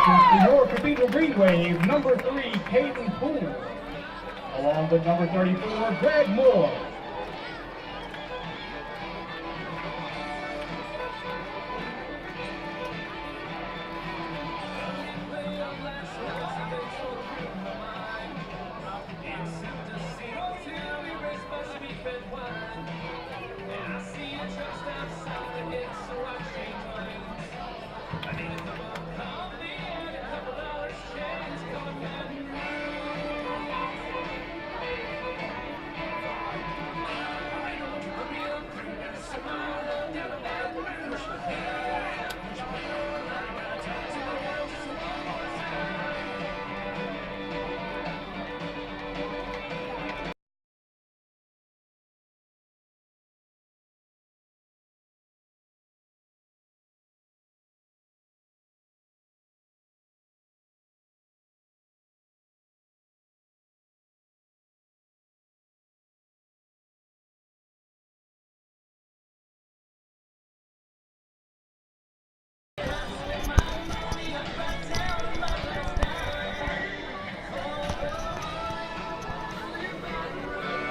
happens to your Cathedral Green Wave, number 3, Caden Poole, along with number 34, Greg Moore.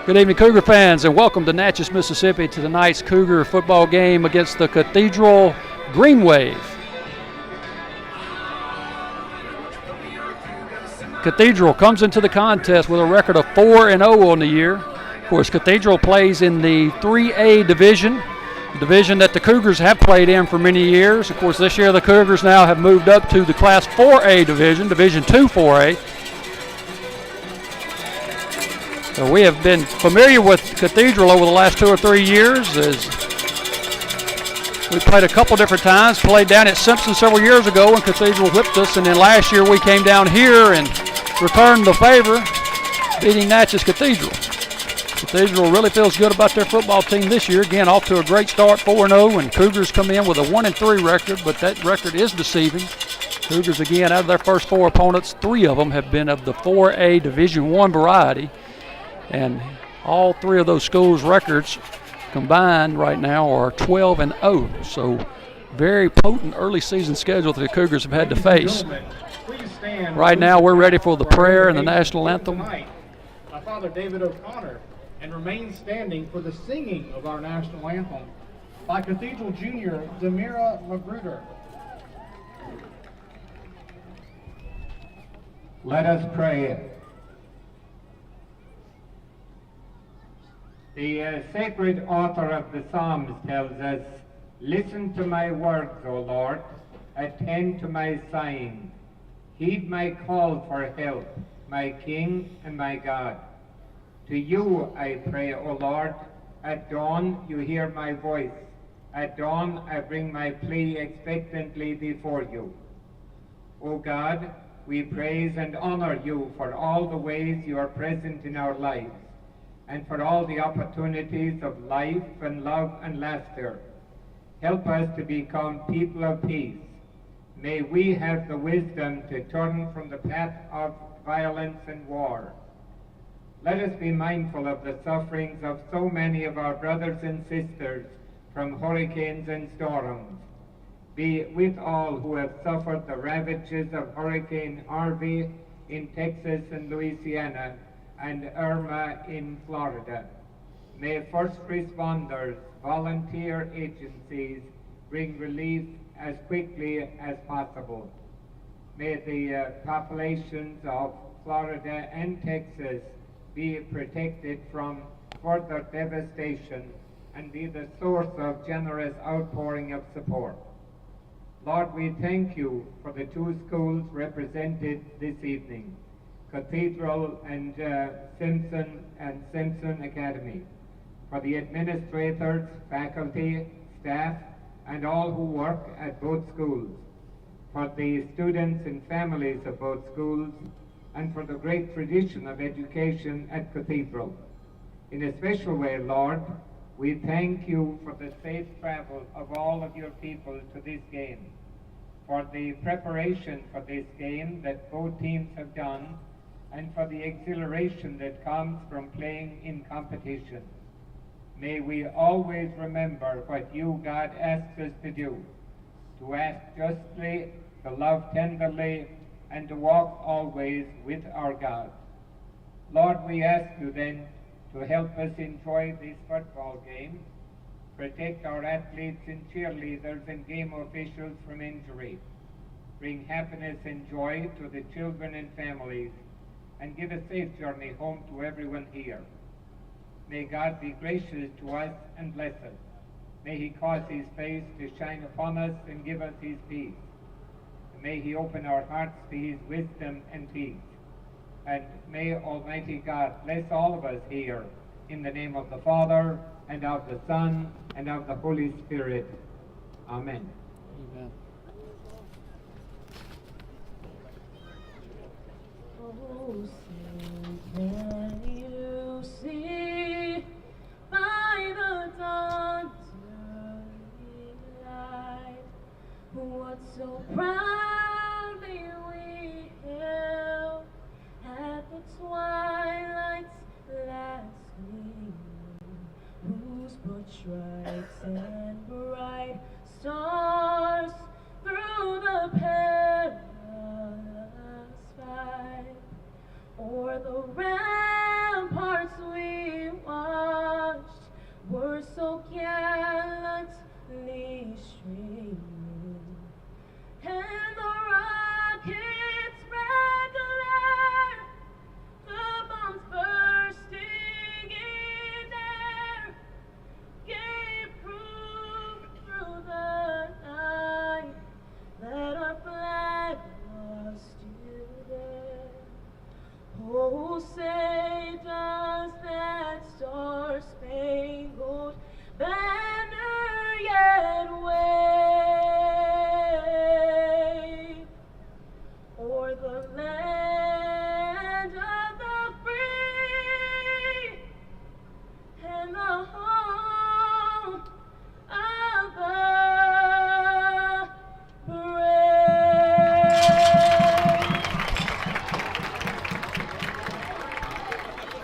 Good evening, Cougar fans, and welcome to Natchez, Mississippi to tonight's Cougar football game against the Cathedral Green Wave. Cathedral comes into the contest with a record of 4-0 on the year. Of course, Cathedral plays in the 3A division, a division that the Cougars have played in for many years. Of course, this year the Cougars now have moved up to the Class 4A division, Division 2 4A. So we have been familiar with Cathedral over the last 2 or 3 years as we played a couple different times, played down at Simpson several years ago when Cathedral whipped us, and then last year we came down here and returned the favor, beating Natchez Cathedral. Cathedral really feels good about their football team this year. Again, off to a great start, 4-0, and Cougars come in with a 1-3 record, but that record is deceiving. Cougars, again, out of their first 4 opponents, 3 of them have been of the 4A Division 1 variety. And all 3 of those schools' records combined right now are 12-0. So very potent early season schedule that the Cougars have had to face. Right now we're ready for the prayer and the national anthem. Father David O'Connor, and remain standing for the singing of our national anthem by Cathedral Junior Demira Magruder. Let us pray. The sacred author of the Psalms tells us, "Listen to my words, O Lord, attend to my sighing. Heed my call for help, my King and my God. To you I pray, O Lord, at dawn you hear my voice. At dawn I bring my plea expectantly before you. O God, we praise and honor you for all the ways you are present in our lives, and for all the opportunities of life and love and laughter. Help us to become people of peace. May we have the wisdom to turn from the path of violence and war. Let us be mindful of the sufferings of so many of our brothers and sisters from hurricanes and storms. Be with all who have suffered the ravages of Hurricane Harvey in Texas and Louisiana, and Irma in Florida. May first responders, volunteer agencies bring relief as quickly as possible. May the populations of Florida and Texas be protected from further devastation and be the source of generous outpouring of support. Lord, we thank you for the 2 schools represented this evening, Cathedral and Simpson Academy, for the administrators, faculty, staff, and all who work at both schools, for the students and families of both schools, and for the great tradition of education at Cathedral. In a special way, Lord, we thank you for the safe travel of all of your people to this game, for the preparation for this game that both teams have done, and for the exhilaration that comes from playing in competition. May we always remember what you, God, asks us to do, to ask justly to love tenderly, and to walk always with our God. Lord, we ask you then to help us enjoy this football game, protect our athletes and cheerleaders and game officials from injury, bring happiness and joy to the children and families, and give a safe journey home to everyone here. May God be gracious to us and bless us. May he cause his face to shine upon us and give us his peace. And may he open our hearts to his wisdom and peace. And may Almighty God bless all of us here in the name of the Father, and of the Son, and of the Holy Spirit. Amen. Amen. Oh, say, can you see by the dawn's early light what so proudly we hailed at the twilight's last gleaming, whose broad stripes and bright stars through the perilous fight o'er the ramparts we watched were so gallantly streaming, and the rockets' red glare, the bombs bursting in air, gave proof through the night that our flag was still there. Oh, say does that star-spangled banner yet wave o'er the land of the free and the home of the brave?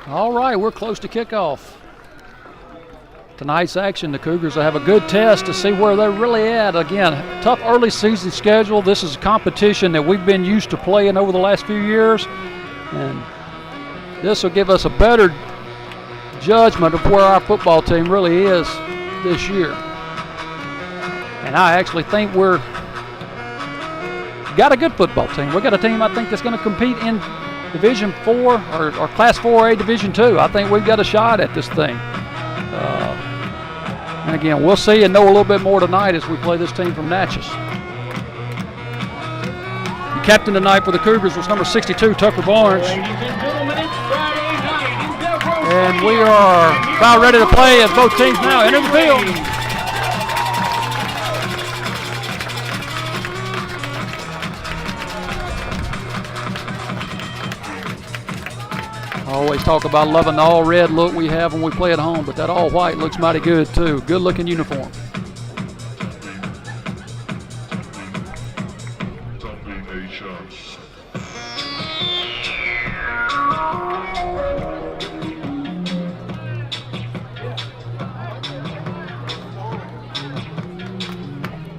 All right, we're close to kickoff. Tonight's action, the Cougars will have a good test to see where they're really at. Again, tough early season schedule. This is a competition that we've been used to playing over the last few years, and this will give us a better judgment of where our football team really is this year. And I actually think we're got a good football team. We got a team I think that's going to compete in Division 4 or Class 4A Division 2. I think we've got a shot at this thing. And again, we'll see and know a little bit more tonight as we play this team from Natchez. The captain tonight for the Cougars was number 62, Tucker Barnes. Ladies and gentlemen, it's Friday night in Devereaux. And we are about ready to play as both teams now enter the field. I always talk about loving the all-red look we have when we play at home, but that all-white looks mighty good too. Good-looking uniform.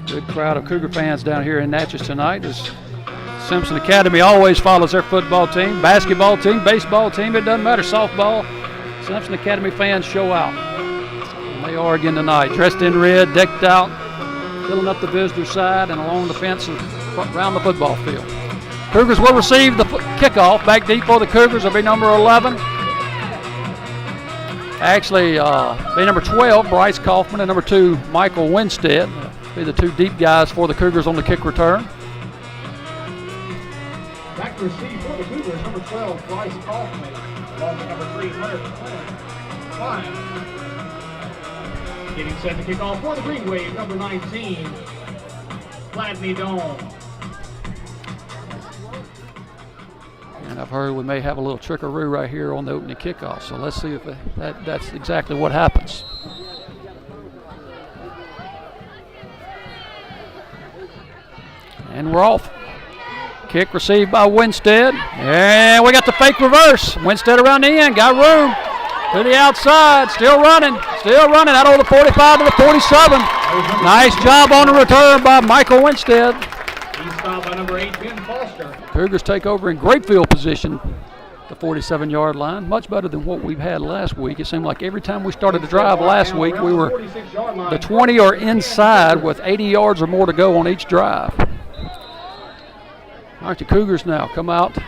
Good crowd of Cougar fans down here in Natchez tonight. As Simpson Academy always follows their football team, basketball team, baseball team, it doesn't matter, softball. Simpson Academy fans show out. And they are again tonight, dressed in red, decked out, filling up the visitor side and along the fence around the football field. Cougars will receive the kickoff. Back deep for the Cougars will be number 11. Actually, be number 12, Bryce Kaufman, and number 2, Michael Winstead. Be the two deep guys for the Cougars on the kick return. Back to receive for the Cougars, number 12, Bryce Kaufman, along with number 3, Hunter Klein. Getting set to kick off for the Green Wave, number 19, Gladney Dome. And I've heard we may have a little trickaroo right here on the opening kickoff, so let's see if that's exactly what happens. And we're off. Kick received by Winstead. And we got the fake reverse. Winstead around the end. Got room to the outside. Still running. Out over the 45 to the 47. Nice job on the return by Michael Winstead. He's stopped by Cougars take over in great field position, the 47-yard line. Much better than what we've had last week. It seemed like every time we started the drive last week, we were the 20 or inside with 80 yards or more to go on each drive. All right, the Cougars now come out.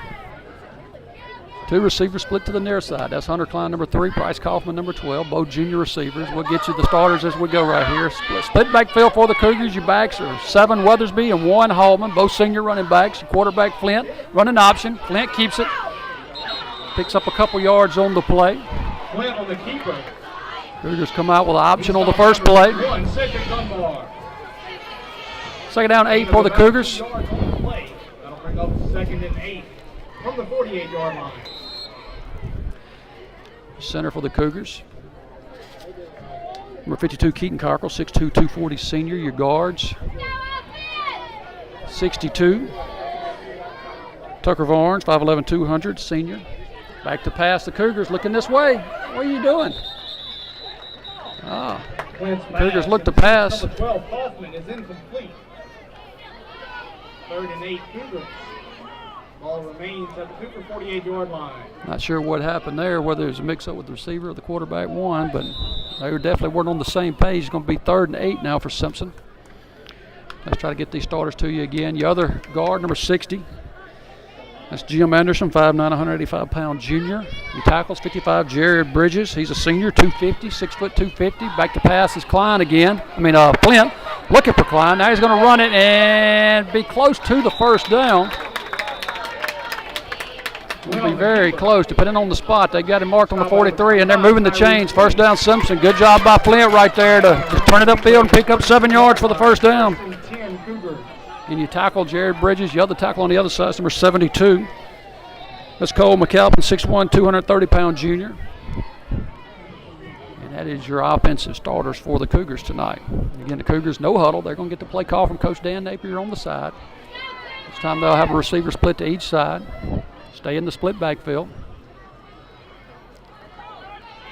Two receivers split to the near side. That's Hunter Klein, number 3, Bryce Kaufman, number 12, both junior receivers. We'll get you the starters as we go right here. Split backfield for the Cougars. Your backs are 7 Weathersby and 1 Hallman, both senior running backs. Your quarterback Flint, running option. Flint keeps it. Picks up a couple yards on the play. Flint on the keeper. Cougars come out with an option on the first play. Second down 8 for the Cougars. That'll bring up 2nd and 8 from the 48-yard line. Center for the Cougars. Number 52, Keaton Cockrell, 6'2", 240 senior. Your guards. 62. Tucker Varnes, 5'11", 200 senior. Back to pass. The Cougars looking this way. What are you doing? Cougars look to pass. Number 12, Hoffman, is incomplete. 3rd and 8, Cougars. Ball remains at the Cougar 48-yard line. Not sure what happened there, whether it was a mix-up with the receiver or the quarterback won, but they definitely weren't on the same page. It's going to be 3rd and 8 now for Simpson. Let's try to get these starters to you again. Your other guard, number 60. That's Jim Anderson, 5'9", 185-pound junior. He tackles 55, Jared Bridges. He's a senior, 250, 6 foot 250. Back to pass is Klein again. Flint looking for Klein. Now he's going to run it and be close to the first down. Will be very close, depending on the spot. They got him marked on the 43, and they're moving the chains. First down, Simpson. Good job by Flint right there to turn it upfield and pick up 7 yards for the first down. And you tackle Jared Bridges. The other tackle on the other side is number 72. That's Cole McAlpin, 6'1", 230-pound junior. And that is your offensive starters for the Cougars tonight. Again, the Cougars, no huddle. They're going to get the play call from Coach Dan Napier on the side. This time they'll have a receiver split to each side. Stay in the split backfield.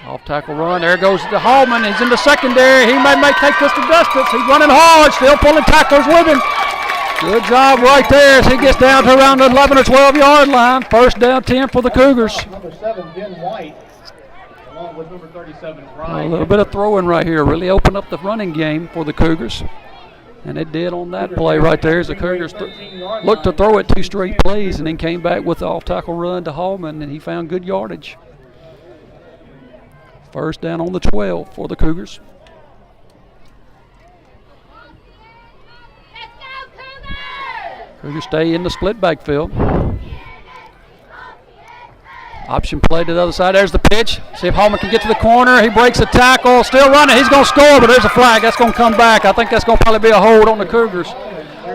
Off tackle run. There goes to Hallman. He's in the secondary. He may take this to distance. He's running hard. Still pulling tacklers with him. Good job right there as he gets down to around the 11 or 12-yard line. First down 10 for the Cougars. Number 7, Ben White, along with number 37, Ryan. A little bit of throwing right here. Really opened up the running game for the Cougars. And it did on that play right there as the Cougars looked to throw it 2 straight plays and then came back with the off-tackle run to Hallman, and he found good yardage. First down on the 12 for the Cougars. Cougars stay in the split backfield. Option play to the other side. There's the pitch. See if Hallman can get to the corner. He breaks a tackle. Still running. He's going to score, but there's a flag. That's going to come back. I think that's going to probably be a hold on the Cougars.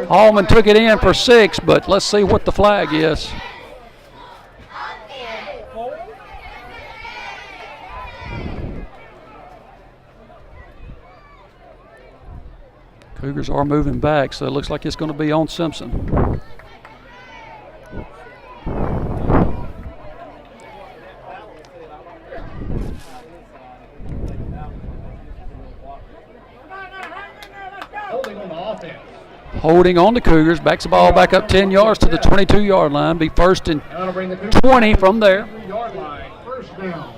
Hallman took it in for 6, but let's see what the flag is. Cougars are moving back, so it looks like it's going to be on Simpson. Holding on the Cougars, backs the ball back up 10 yards to the 22-yard line. Be first and 20 from there. First down.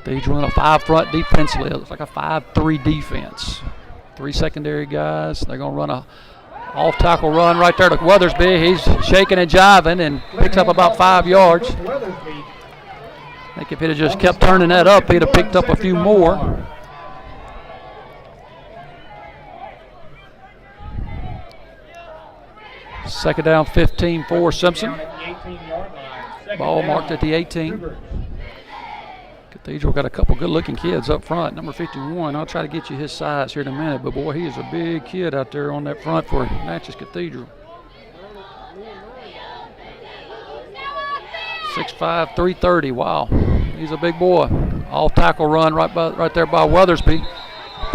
They run a 5 front defensively. It looks like a 5-3 defense. 3 secondary guys. They're going to run a off-tackle run right there to Weathersby. He's shaking and jiving and picks up about 5 yards. I think if he'd have just kept turning that up, he'd have picked up a few more. Second down, 15 for Simpson. Ball marked at the 18. Cathedral got a couple good-looking kids up front. Number 51, I'll try to get you his size here in a minute, but boy, he is a big kid out there on that front for Natchez Cathedral. 6'5", 330, wow. He's a big boy. All-tackle run right there by Weathersby.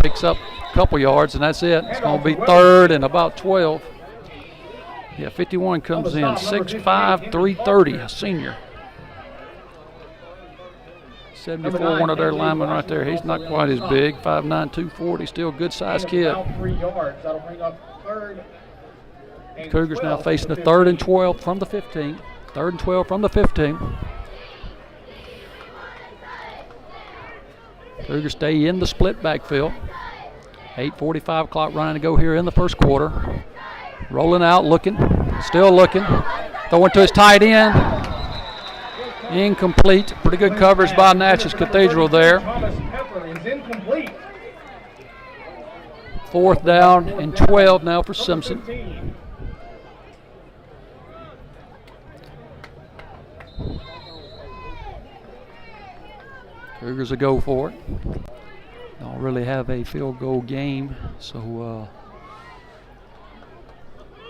Picks up a couple yards, and that's it. It's going to be third and about 12. Yeah, 51 comes in, 6'5", 330, a senior. 74, one of their linemen right there. He's not quite as big, 5'9", 240, still a good-sized kid. About 3 yards. That'll bring up third. And Cougars 12 now facing the from 3rd and 15. 12 from the 15. 3rd and 12 from the 15. Cougars stay in the split backfield. 8:45 clock running to go here in the first quarter. Rolling out, looking, still looking. Throwing to his tight end. Incomplete. Pretty good coverage by Natchez Cathedral there. Thomas Pepper is incomplete. 4th down and 12 now for Simpson. 15. Cougars will go for it. Don't really have a field goal game, so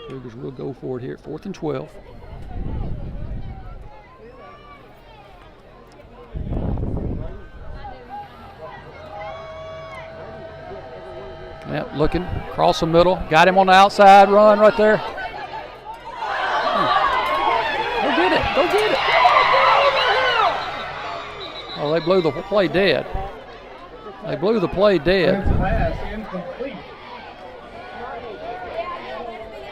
Cougars will go for it here at 4th and 12. Yep, looking, across the middle, got him on the outside run right there. Go get it, go get it. Oh, they blew the play dead. They blew the play dead. Pass incomplete.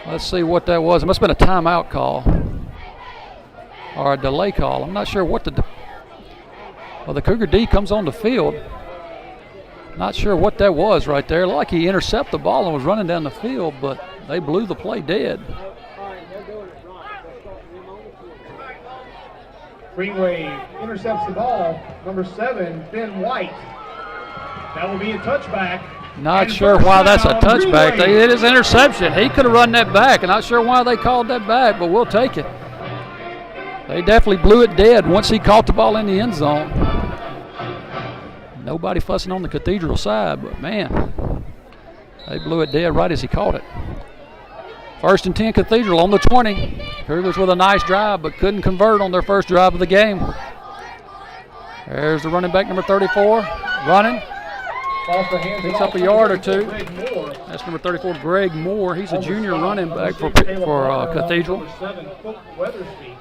Let's see what that was. It must have been a timeout call or a delay call. I'm not sure what well, the Cougar D comes on the field. Not sure what that was right there. Like he intercepted the ball and was running down the field, but they blew the play dead. Greenway intercepts the ball. Number 7, Ben White. That will be a touchback. Not And sure first why that's a down, touchback. Greenway. It is interception. He could have run that back. I'm not sure why they called that back, but we'll take it. They definitely blew it dead once he caught the ball in the end zone. Nobody fussing on the Cathedral side, but man, they blew it dead right as he caught it. 1st and 10 Cathedral on the 20. Cougars with a nice drive, but couldn't convert on their first drive of the game. There's the running back, number 34, running. Ball for hands Picks off up a yard or number two. 34, Greg Moore. That's number 34, Greg Moore. He's a On the junior stop, running number back 6, for Caleb Barber, Cathedral. Number 7, Cook Weathersby.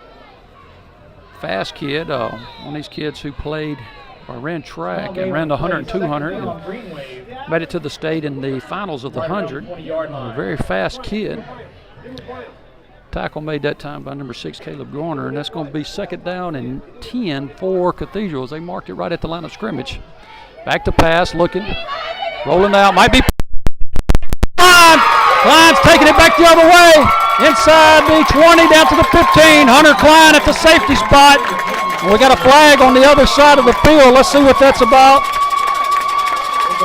Fast kid, one of these kids who played or ran track and ran the 100 and 200 and made it to the state in the finals of the 100. A very fast kid. Tackle made that time by number 6, Caleb Garner, and that's going to be 2nd down and 10 for Cathedral as they marked it right at the line of scrimmage. Back to pass, looking, rolling out, might be Klein's taking it back the other way, inside the 20, down to the 15. Hunter Klein at the safety spot. And we got a flag on the other side of the field. Let's see what that's about.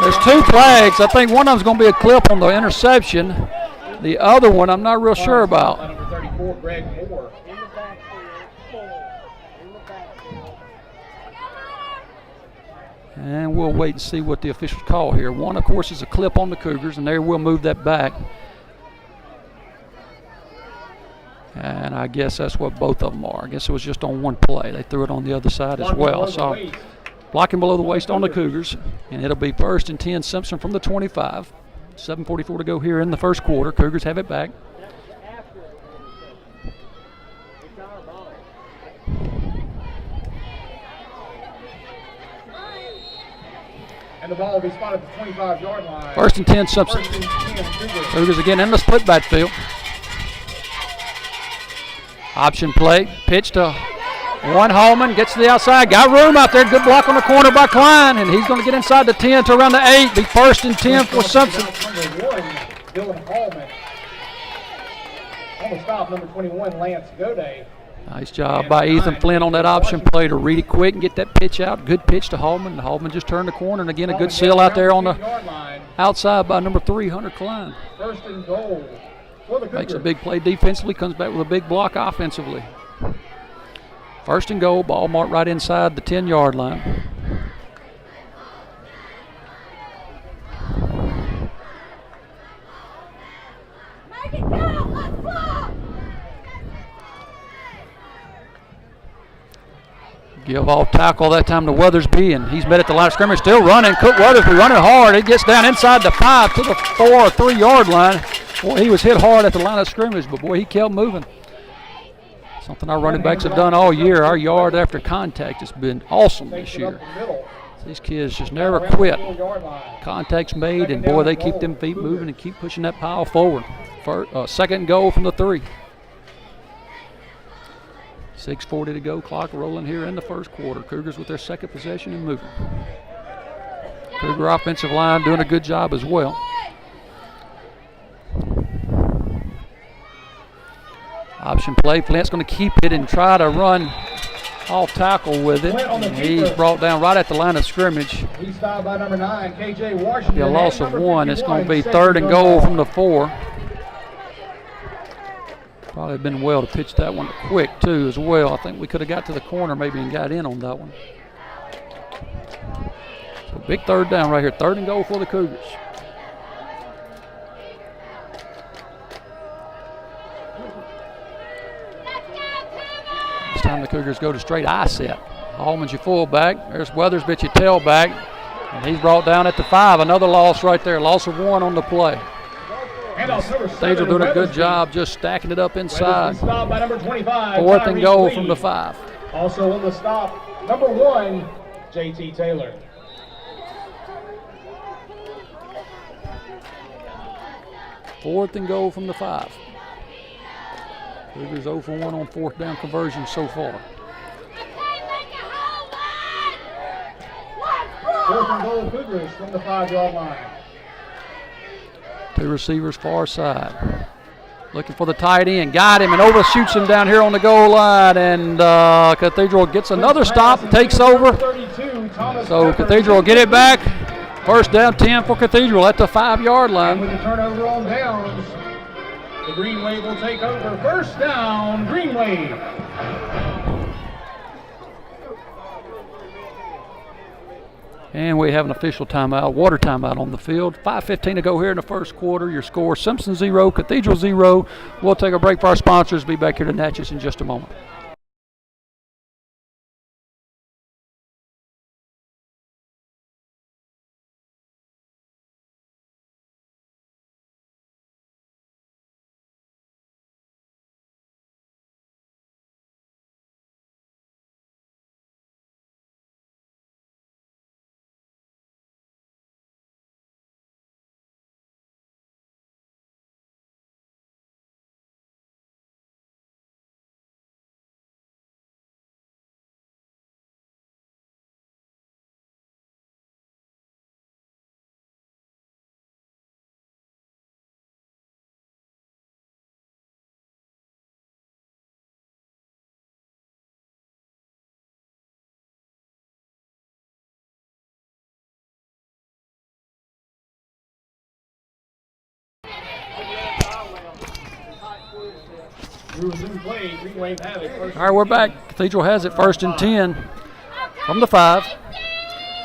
There's 2 flags. I think one of them's going to be a clip on the interception. The other one I'm not real sure about. Number 34, Greg Moore. And we'll wait and see what the officials call here. One, of course, is a clip on the Cougars, and they will move that back. And I guess that's what both of them are. I guess it was just on one play. They threw it on the other side as well. So blocking below the waist on the Cougars. And it'll be 1st and 10 Simpson from the 25. 7:44 to go here in the first quarter. Cougars have it back. And the ball will be spotted at the 25-yard line. 1st and 10 Simpson. 1st and 10, Cougars. Cougars again in the split backfield. Option play, pitch to one Hallman, gets to the outside, got room out there, good block on the corner by Klein, and he's going to get inside the 10 to around the 8, be 1st and 10 for Simpson. Number 1, Dylan Hallman. On the stop, number 21, Lance Goday. Nice job by Ethan Flynn on that option play to read it quick and get that pitch out. Good pitch to Hallman. Hallman just turned the corner, and again a good seal out there on the outside by number 3, Hunter Klein. 1st and goal for the Cougars. Makes a big play defensively, comes back with a big block offensively. 1st and goal, ball marked right inside the 10-yard line. Make it count. Let's go. Give off tackle that time to Weathersby, and he's met at the line of scrimmage, still running. Cook Weathersby running hard. It gets down inside the 5 to the 4 or 3-yard line. Boy, he was hit hard at the line of scrimmage, but boy, he kept moving. Something our running backs have done all year. Our yard after contact has been awesome this year. These kids just never quit. Contact's made, and boy, they keep them feet moving and keep pushing that pile forward. Second and goal from the 3. 6:40 to go, clock rolling here in the first quarter. Cougars with their second possession and moving. Cougar offensive line doing a good job as well. Option play, Flint's going to keep it and try to run off tackle with it. And he's brought down right at the line of scrimmage. He's fouled by number 9, KJ Washington. Be a loss of 1. It's going to be third and goal from the 4. Probably been well to pitch that one quick too as well. I think we could have got to the corner maybe and got in on that one. So big third down right here. Third and goal for the Cougars. This time the Cougars go to straight I set. Hallman's your fullback. There's Weathersby your tailback. And he's brought down at the 5. Another loss right there. Loss of 1 on the play. Cathedral doing a good job just stacking it up inside. By number 25, Fourth and goal from the 5. Also on the stop, number 1, JT Taylor. Fourth and goal from the 5. Cougars 0 for 1 on fourth down conversion so far. Fourth and goal Cougars from the 5-yard line. 2 receivers far side. Looking for the tight end. Got him and overshoots him down here on the goal line. And Cathedral gets another stop, takes over. So Cathedral will get it back. First down 10 for Cathedral at the 5-yard line. And with the turnover on downs, the Green Wave will take over. First down, Green Wave. And we have an official timeout, water timeout on the field. 5:15 to go here in the first quarter. Your score, Simpson 0, Cathedral 0. We'll take a break for our sponsors. Be back here to Natchez in just a moment. All right, we're back. Cathedral has it first and 10 from the 5.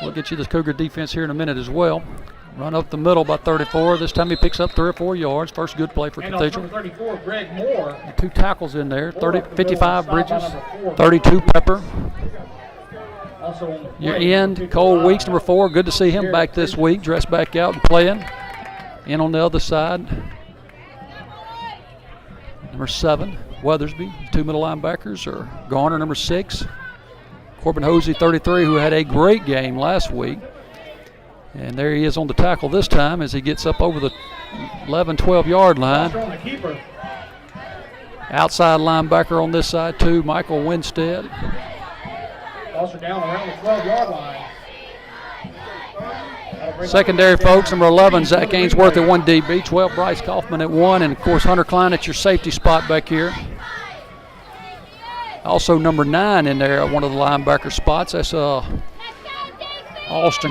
We'll get you the Cougar defense here in a minute as well. Run up the middle by 34. This time he picks up 3 or 4 yards. First good play for Cathedral. 34, Greg Moore. 2 tackles in there. 55 Bridges, 32 Pepper. Your end, Cole Weeks, number 4. Good to see him back this week. Dressed back out and playing. In on the other side. Number 7, Weathersby. 2 middle linebackers are Garner, number 6. Corbin Hosey, 33, who had a great game last week. And there he is on the tackle this time as he gets up over the 11, 12-yard line. Outside linebacker on this side, too, Michael Winstead. Also down around the 12-yard line. Secondary, folks, number 11, Zach Ainsworth at 1 DB, 12, Bryce Kaufman at 1, and, of course, Hunter Klein at your safety spot back here. Also number 9 in there at one of the linebacker spots. That's Austin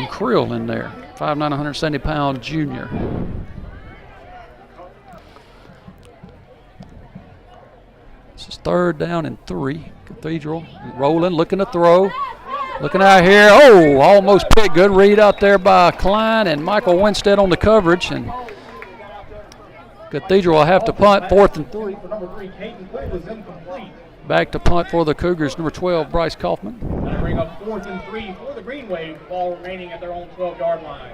Krill in there, 5'9", 170-pound junior. This is third down and 3. Cathedral rolling, looking to throw. Looking out here, oh, almost picked. Good read out there by Klein and Michael Winstead on the coverage. And Cathedral will have to punt, 4th and 3. Back to punt for the Cougars, number 12, Bryce Kaufman. That'll bring up 4th and 3 for the Green Wave, ball remaining at their own 12-yard line.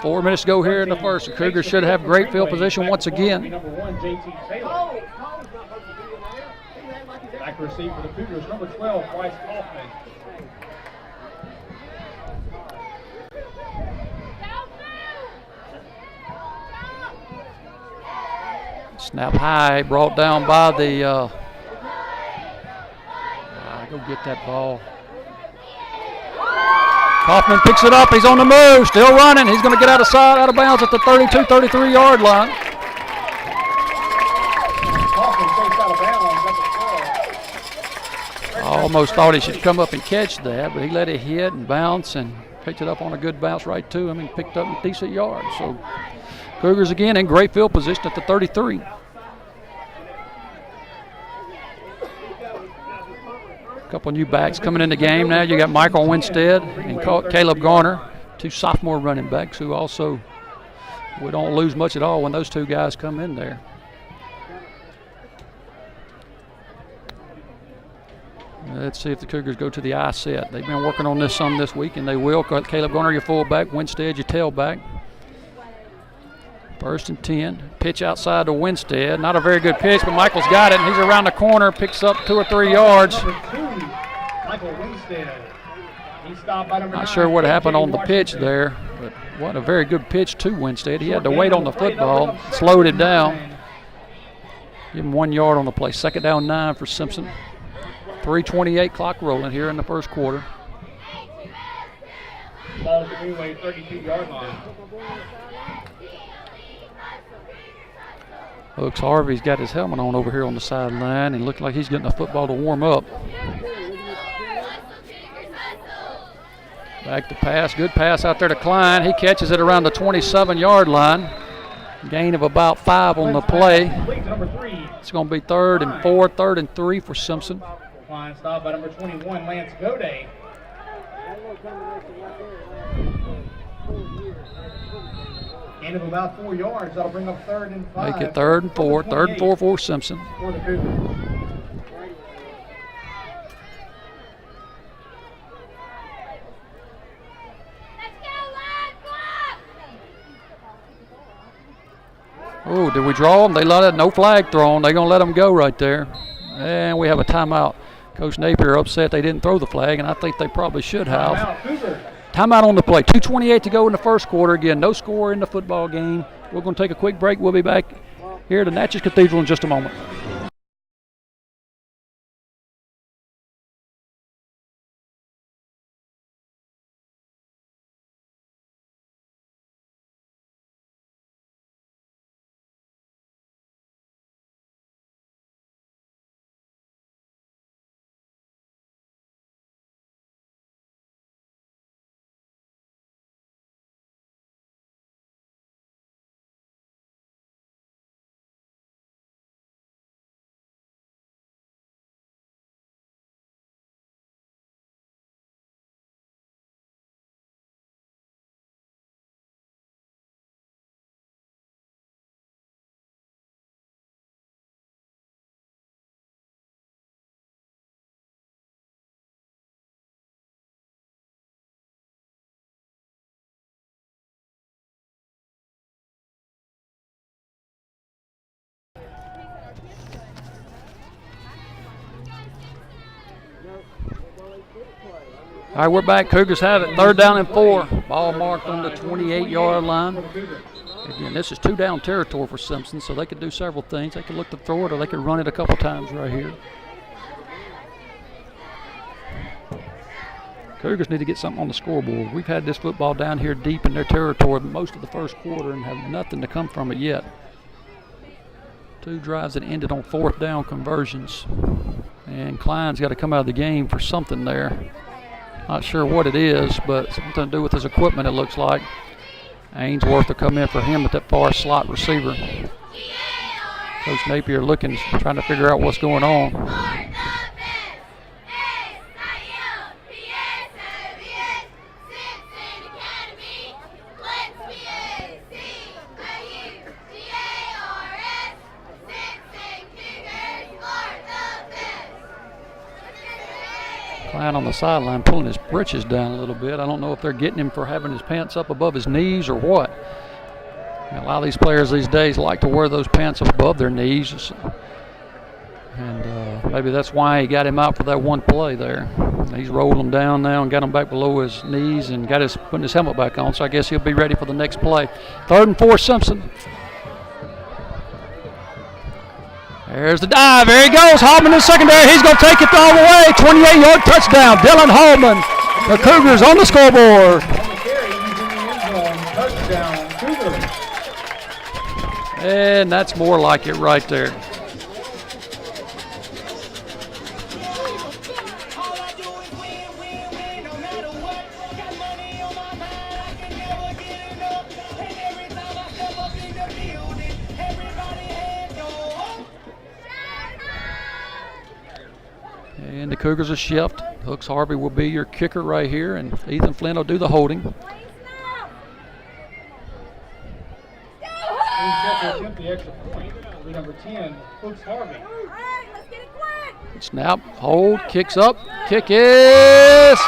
4 minutes to go here in the first. The Cougars should have great field position once again. Number 1, J.T. Taylor. Back to receive for the Cougars, number 12, Bryce Kaufman. Snap high, brought down by the, go get that ball. Kaufman picks it up, he's on the move, still running. He's going to get out of bounds at the 32, 33 yard line. Kaufman takes out of bounds at the 12. Almost thought he should come up and catch that, but he let it hit and bounce and picked it up on a good bounce right to him and picked up a decent yard. So Cougars again in great field position at the 33. A couple new backs coming in the game now. You got Michael Winstead and Caleb Garner, 2 sophomore running backs who also, we don't lose much at all when those 2 guys come in there. Let's see if the Cougars go to the I set. They've been working on this some this week, and they will. Caleb Garner, your fullback. Winstead, your tailback. 1st and 10. Pitch outside to Winstead. Not a very good pitch, but Michael's got it, and he's around the corner, picks up 2 or 3 yards. Michael Winstead. He stopped by number 9. Not sure what happened on the pitch there, but what a very good pitch to Winstead. He had to wait on the football, slowed it down. Give him 1 yard on the play. 2nd down 9 for Simpson. 3:28 clock rolling here in the first quarter. Ball to the Greenway 32-yard line. Looks Harvey's got his helmet on over here on the sideline. He looked like he's getting the football to warm up. Back to pass. Good pass out there to Klein. He catches it around the 27-yard line. Gain of about 5 on the play. It's going to be 3rd and 4, 3rd and 3 for Simpson. Klein stopped by number 21, Lance Goday. Gain of about 4 yards. That'll bring up 3rd and 5. Make it 3rd and 4. 3rd and 4 for Simpson. For the Cougars. Oh, did we draw them? They let it, no flag thrown. They're going to let them go right there. And we have a timeout. Coach Napier upset they didn't throw the flag, and I think they probably should have. Timeout on the play. 2:28 to go in the first quarter. Again, no score in the football game. We're going to take a quick break. We'll be back here at Natchez Cathedral in just a moment. All right, we're back. Cougars have it. 3rd down and 4. Ball marked on the 28-yard line. Again, this is 2-down territory for Simpson, so they could do several things. They could look to throw it, or they could run it a couple times right here. Cougars need to get something on the scoreboard. We've had this football down here deep in their territory most of the first quarter and have nothing to come from it yet. 2 drives that ended on 4th down conversions. And Klein's got to come out of the game for something there. Not sure what it is, but something to do with his equipment, it looks like. Ainsworth will come in for him at that far slot receiver. Coach Napier looking, trying to figure out what's going on. Flying on the sideline, pulling his britches down a little bit. I don't know if they're getting him for having his pants up above his knees or what. A lot of these players these days like to wear those pants above their knees. And maybe that's why he got him out for that one play there. He's rolled him down now and got him back below his knees and putting his helmet back on. So I guess he'll be ready for the next play. 3rd and 4, Simpson. There's the dive. There he goes. Hallman in secondary. He's going to take it all the way. 28-yard touchdown. Dylan Hallman. The Cougars on the scoreboard. And that's more like it right there. And the Cougars are shift. Hooks Harvey will be your kicker right here, and Ethan Flynn will do the holding. Attempt the extra point will be number 10, Hooks Harvey. Snap, hold, kicks up, kick is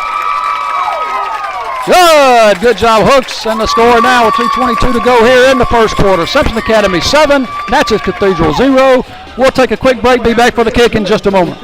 good. Good job, Hooks, and the score now with 2:22 to go here in the first quarter. Simpson Academy 7, Natchez Cathedral 0. We'll take a quick break, be back for the kick in just a moment.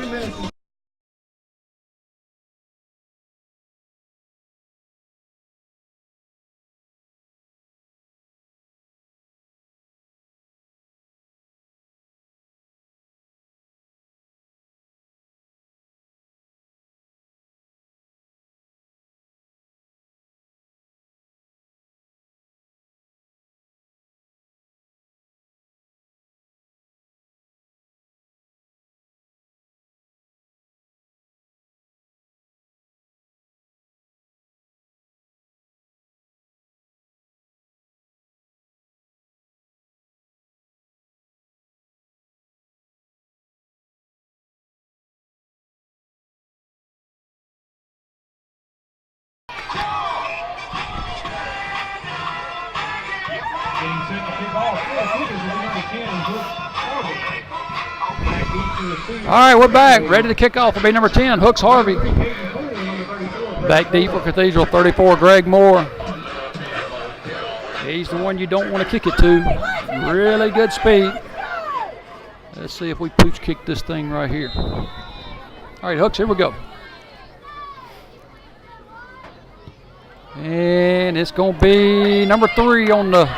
All right, we're back. Ready to kick off will be number 10, Hooks Harvey. Back deep for Cathedral, 34, Greg Moore. He's the one you don't want to kick it to. Really good speed. Let's see if we pooch kick this thing right here. All right, Hooks, here we go. And it's going to be number 3 on the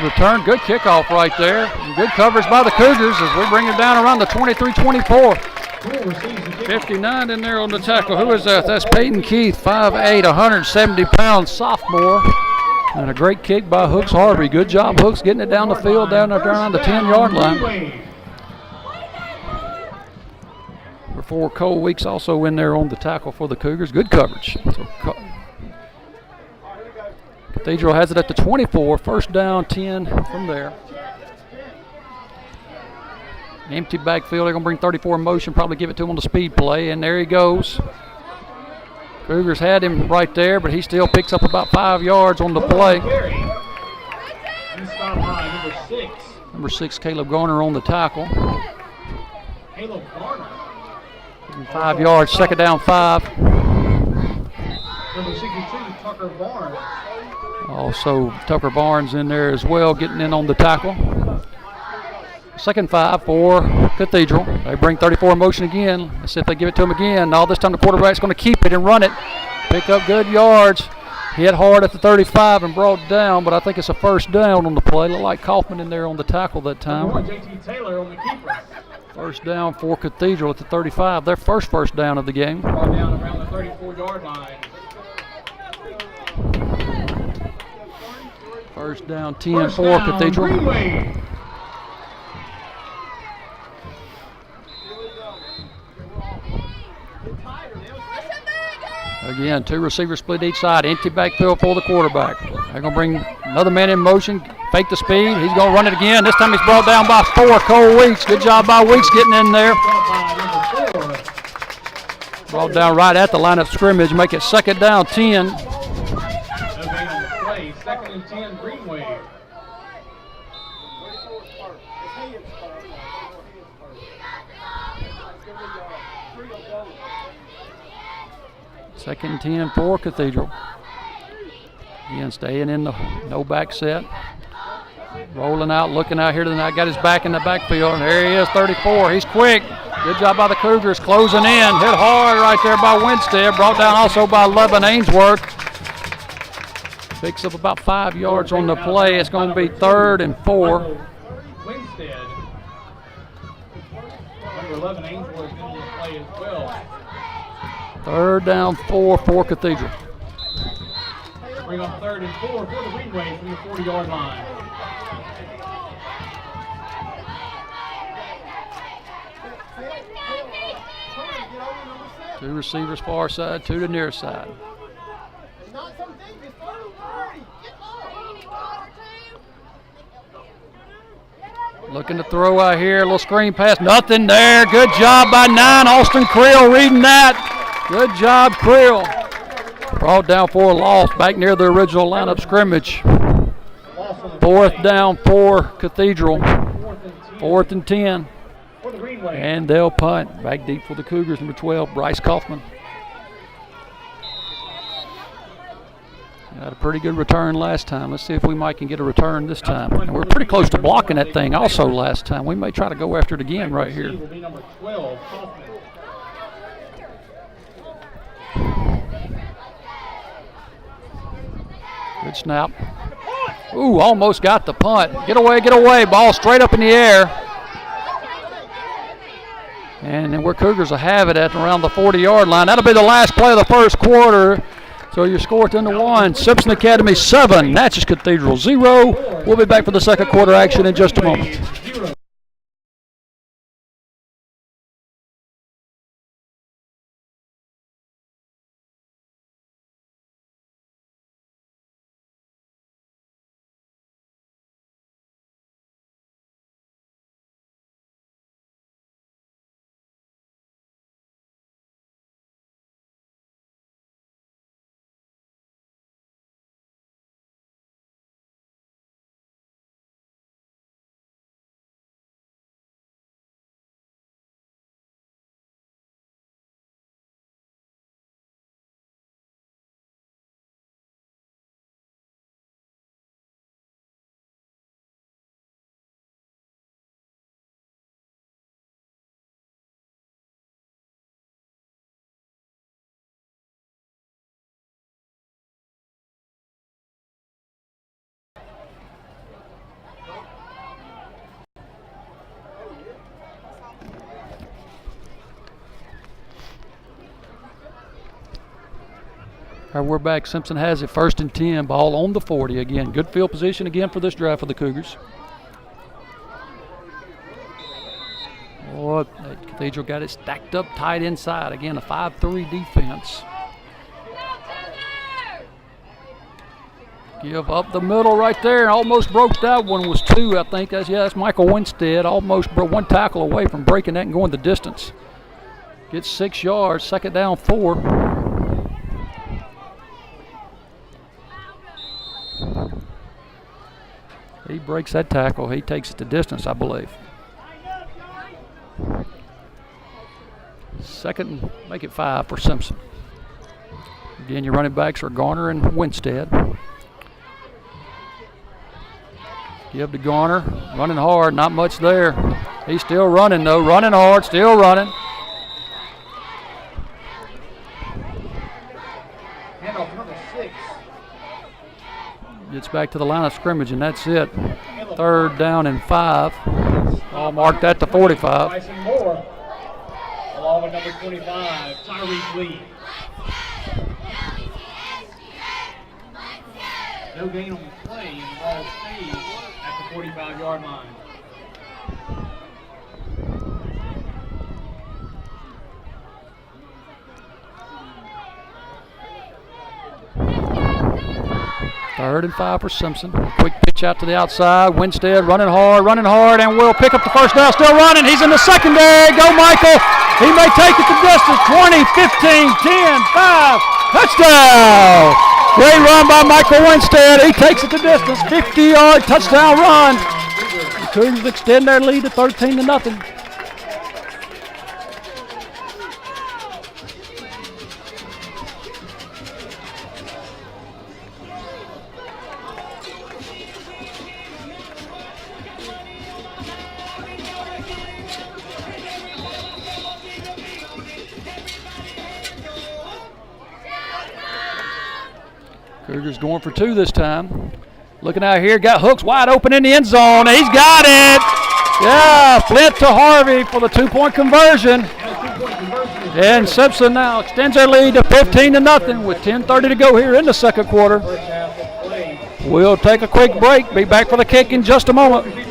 return. Good kickoff right there. And good coverage by the Cougars as we bring it down around the 23-24. 59 in there on the tackle. Who is that? That's Peyton Keith, 5'8", 170-pound sophomore. And a great kick by Hooks Harvey. Good job, Hooks, getting it down the field, down around the 10-yard line. Before Cole Weeks also in there on the tackle for the Cougars. Good coverage. So, Cathedral has it at the 24, first down, 10 from there. Empty backfield, they're going to bring 34 in motion, probably give it to him on the speed play, and there he goes. Cougars had him right there, but he still picks up about 5 yards on the play. Number 6, Caleb Garner on the tackle. Caleb Garner. 5 yards, second down 5. Number 62, Tucker Barnes. Also, Tucker Barnes in there as well, getting in on the tackle. Second 5 for Cathedral. They bring 34 in motion again. Let's see if they give it to him again. Now this time the quarterback's going to keep it and run it. Pick up good yards. Hit hard at the 35 and brought down, but I think it's a first down on the play. Looked like Kaufman in there on the tackle that time. JT Taylor on the keeper. First down for Cathedral at the 35. Their first down of the game. Brought down around the 34-yard line. First down 10 for Cathedral. Greenway. Again, 2 receivers split each side. Empty backfield for the quarterback. They're going to bring another man in motion. Fake the speed. He's going to run it again. This time he's brought down by 4. Cole Weeks. Good job by Weeks getting in there. Brought down right at the line of scrimmage. Make it second down 10. Second and 10, Greenway. Second and 10 for Cathedral. Again, staying in the no back set. Rolling out, looking out here tonight. Got his back in the backfield. And there he is, 34. He's quick. Good job by the Cougars closing in. Hit hard right there by Winstead. Brought down also by Levin Ainsworth. Picks up about 5 yards on the play. It's going to be 3rd and 4. Winstead. Number 11 Ainsworth into the play as well. 3rd down 4 for Cathedral. Bring on 3rd and 4 for the Greenway from the 40-yard line. Two receivers far side, two to near side. Looking to throw out here, a little screen pass, nothing there. Good job by 9, Austin Creel reading that. Good job, Creel. Brought down for a loss, back near the original line of scrimmage. 4th down for Cathedral, 4th and 10. And they'll punt. Back deep for the Cougars, number 12, Bryce Kaufman. Got a pretty good return last time. Let's see if we might can get a return this time. And we're pretty close to blocking that thing also last time. We may try to go after it again right here. Good snap. Ooh, almost got the punt. Get away, get away. Ball straight up in the air. And then where Cougars will have it at around the 40-yard line. That'll be the last play of the first quarter. So your score 10-1. Simpson Academy 7, Natchez Cathedral 0. We'll be back for the second quarter action in just a moment. All right, we're back. Simpson has it 1st and 10, ball on the 40 again. Good field position again for this drive for the Cougars. Oh, Cathedral got it stacked up tight inside. Again, a 5-3 defense. Give up the middle right there. Almost broke that one. Was 2, I think. That's Michael Winstead. Almost broke 1 tackle away from breaking that and going the distance. Gets 6 yards. 2nd down 4. He breaks that tackle. He takes it to distance, I believe. 2nd, make it 5 for Simpson. Again, your running backs are Garner and Winstead. Give to Garner, running hard, not much there. He's still running though, running hard, still running. Handoff number 6. Gets back to the line of scrimmage, and that's it. 3rd down and 5. I'll mark that to 45. Bryson Moore, along with number 25, Tyrese Lee. No gain on the play, and the ball stays at the 45-yard line. Third and 5 for Simpson. Quick pitch out to the outside. Winstead running hard, and will pick up the first down. Still running. He's in the secondary. Go, Michael. He may take it to distance. 20, 15, 10, 5. Touchdown. Great run by Michael Winstead. He takes it to distance. 50-yard touchdown run. The Cougars extend their lead to 13-0. Cougars going for 2 this time. Looking out here, got Hooks wide open in the end zone. He's got it. Yeah, Flint to Harvey for the 2-point conversion. And Simpson now extends their lead to 15-0 with 10:30 to go here in the second quarter. We'll take a quick break. Be back for the kick in just a moment.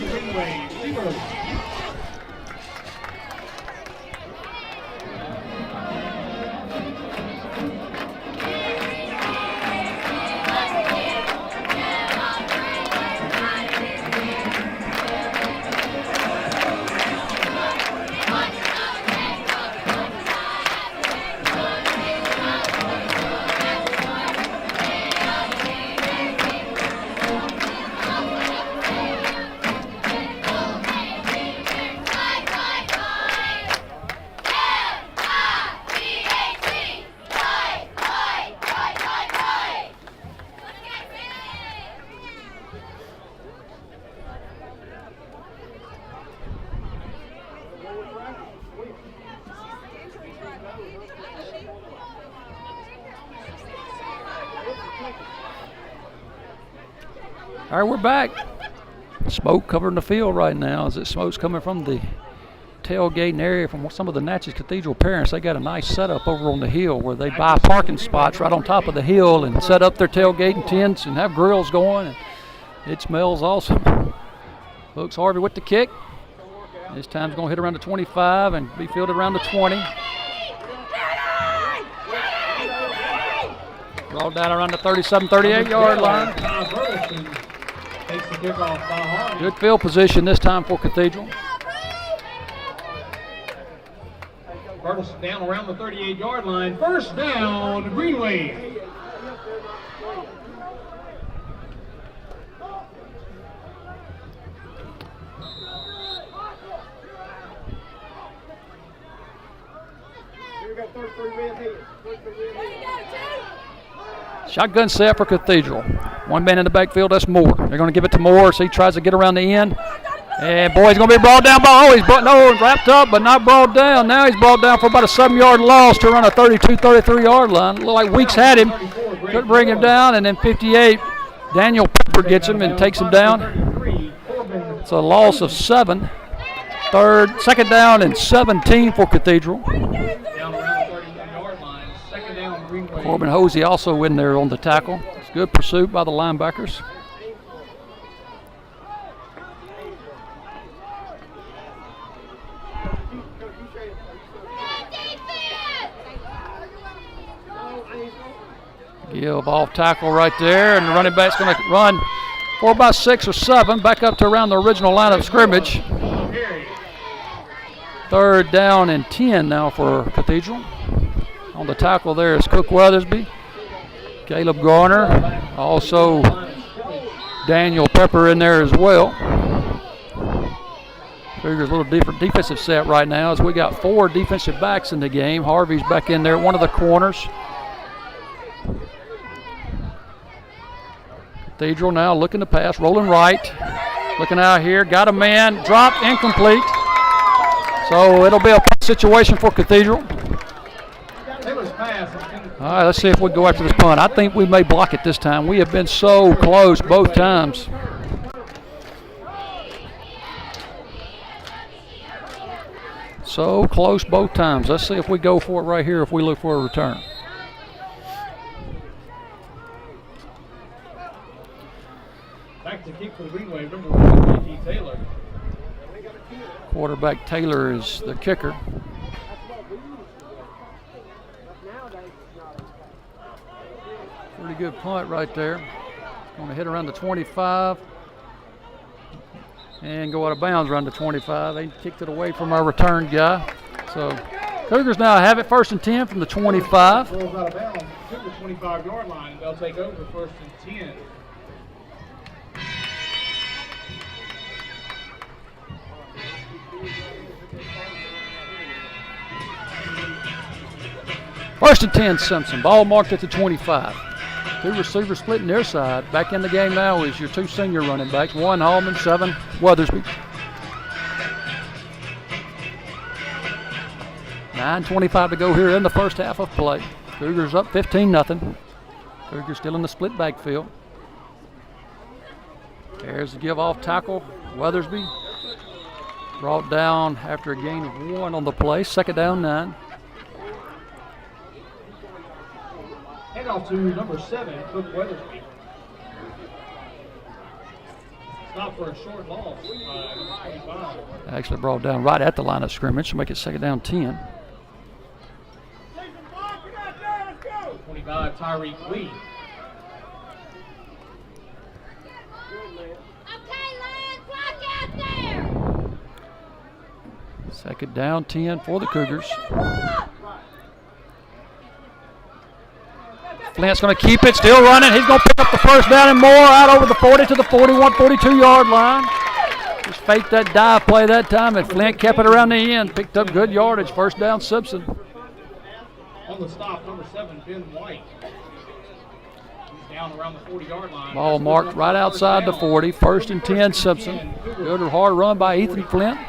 All right, we're back. Smoke covering the field right now. As it smoke's coming from the tailgating area from some of the Natchez Cathedral parents. They got a nice setup over on the hill where they buy parking spots right on top of the hill and set up their tailgating tents and have grills going. And it smells awesome. Hooks Harvey with the kick. This time's going to hit around the 25 and be fielded around the 20. Brought down around the 37, 38-yard line. Good field position this time for Cathedral. Curtis down around the 38-yard line. First down, Greenway. Shotgun set for Cathedral. One man in the backfield, that's Moore. They're going to give it to Moore, so he tries to get around the end. And boy, he's going to be brought down by, wrapped up, but not brought down. Now he's brought down for about a 7-yard loss to around a 32, 33-yard line. Looked like Weeks had him. Couldn't bring him down, and then 58, Daniel Pepper gets him and takes him down. It's a loss of 7. Second down and 17 for Cathedral. Corbin Hosey also in there on the tackle. It's good pursuit by the linebackers. Give off tackle right there, and the running back's going to run for about 6 or 7, back up to around the original line of scrimmage. Third down and 10 now for Cathedral. On the tackle there is Cook Weathersby, Caleb Garner, also Daniel Pepper in there as well. Figures a little different defensive set right now as we got 4 defensive backs in the game. Harvey's back in there at one of the corners. Cathedral now looking to pass, rolling right. Looking out here, got a man, dropped, incomplete. So it'll be a punt situation for Cathedral. All right, let's see if we go after this punt. I think we may block it this time. We have been so close both times. So close both times. Let's see if we go for it right here if we look for a return. Back to kick for the Greenway, number 1, J.T. Taylor. Quarterback Taylor is the kicker. Pretty good punt right there. Going to hit around the 25 and go out of bounds around the 25. They kicked it away from our return guy. So Cougars now have it 1st and 10 from the 25. Rolls out of bounds to the 25-yard line, and they'll take over 1st and 10. First and 10, Simpson. Ball marked at the 25. 2 receivers splitting their side. Back in the game now is your 2 senior running backs. 1 Hallman, 7 Weathersby. 9:25 to go here in the first half of play. Cougars up 15-0. Cougars still in the split backfield. There's the give off tackle. Weathersby brought down after a gain of 1 on the play. 2nd down, 9. Handoff to number 7, Cook Weathersby. Stop for a short loss. Number 25. Actually brought down right at the line of scrimmage to make it 2nd down, 10. 25, Tyreek Lee. Okay, Lance, block out there. 2nd down, 10 for the Cougars. Flint's going to keep it, still running. He's going to pick up the 1st down and more out over the 40 to the 41, 42-yard line. Just faked that dive play that time, and Flint kept it around the end. Picked up good yardage. 1st down, Simpson. On the stop, number 7, Ben White. He's down around the 40-yard line. Ball marked right outside the 40. 1st and 10, Simpson. Good hard run by Ethan Flint.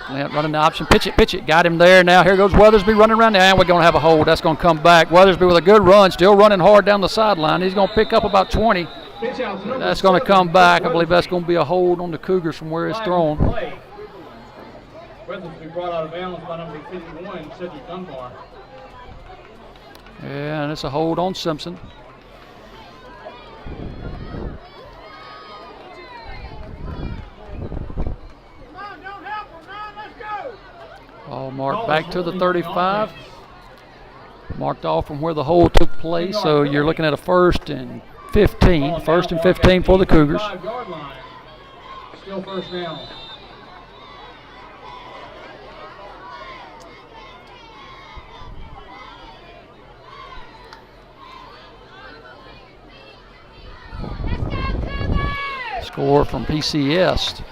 Flint running the option. Pitch it. Got him there. Now here goes Weathersby running around there. And we're going to have a hold. That's going to come back. Weathersby with a good run. Still running hard down the sideline. He's going to pick up about 20. That's going to come back. I believe that's going to be a hold on the Cougars from where it's thrown. Weathersby brought out of bounds by number 51, Cedric Dunbar. Yeah, and it's a hold on Simpson. Ball marked back to the 35. Marked off from where the hold took place, so you're looking at a 1st and 15. 1st and 15 for the Cougars. Still 1st down. Score from PCS.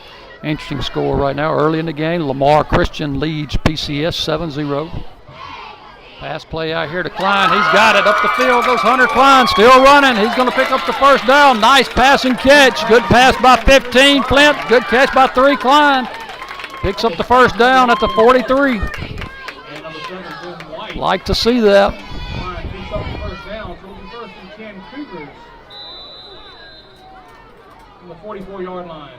Interesting score right now. Early in the game, Lamar Christian leads PCS 7-0. Pass play out here to Klein. He's got it. Up the field goes Hunter Klein. Still running. He's going to pick up the 1st down. Nice pass and catch. Good pass by 15, Flint. Good catch by 3, Klein. Picks up the 1st down at the 43. Like to see that. Klein picks up the 1st down. So it'll be 1st and 10 Cougars from the 44-yard line.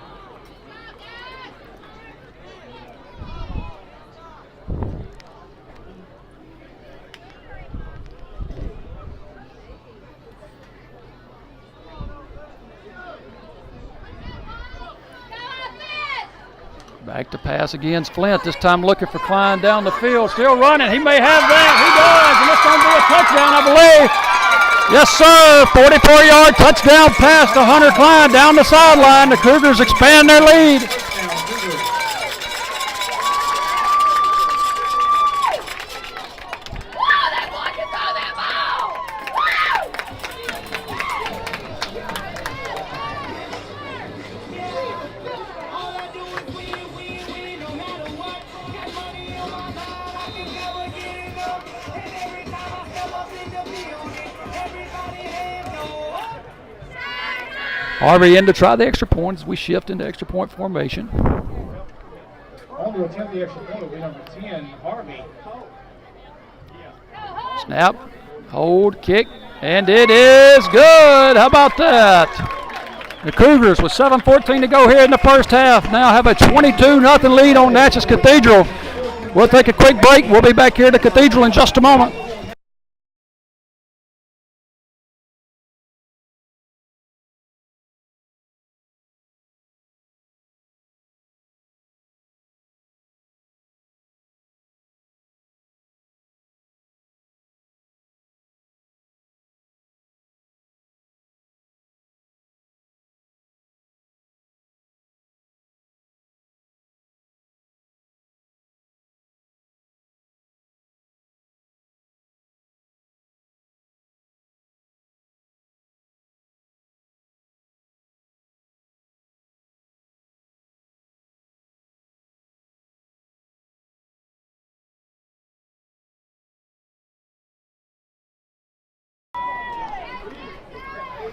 Back to pass against Flint. This time looking for Klein down the field. Still running. He may have that. He does. And it's going to be a touchdown, I believe. Yes, sir. 44-yard touchdown pass to Hunter Klein down the sideline. The Cougars expand their lead. Harvey in to try the extra point as we shift into extra point formation. On to attempt the extra point will be number 10, Harvey. Snap, hold, kick, and it is good. How about that? The Cougars with 7:14 to go here in the 1st half now have a 22-0 lead on Natchez Cathedral. We'll take a quick break. We'll be back here at the Cathedral in just a moment.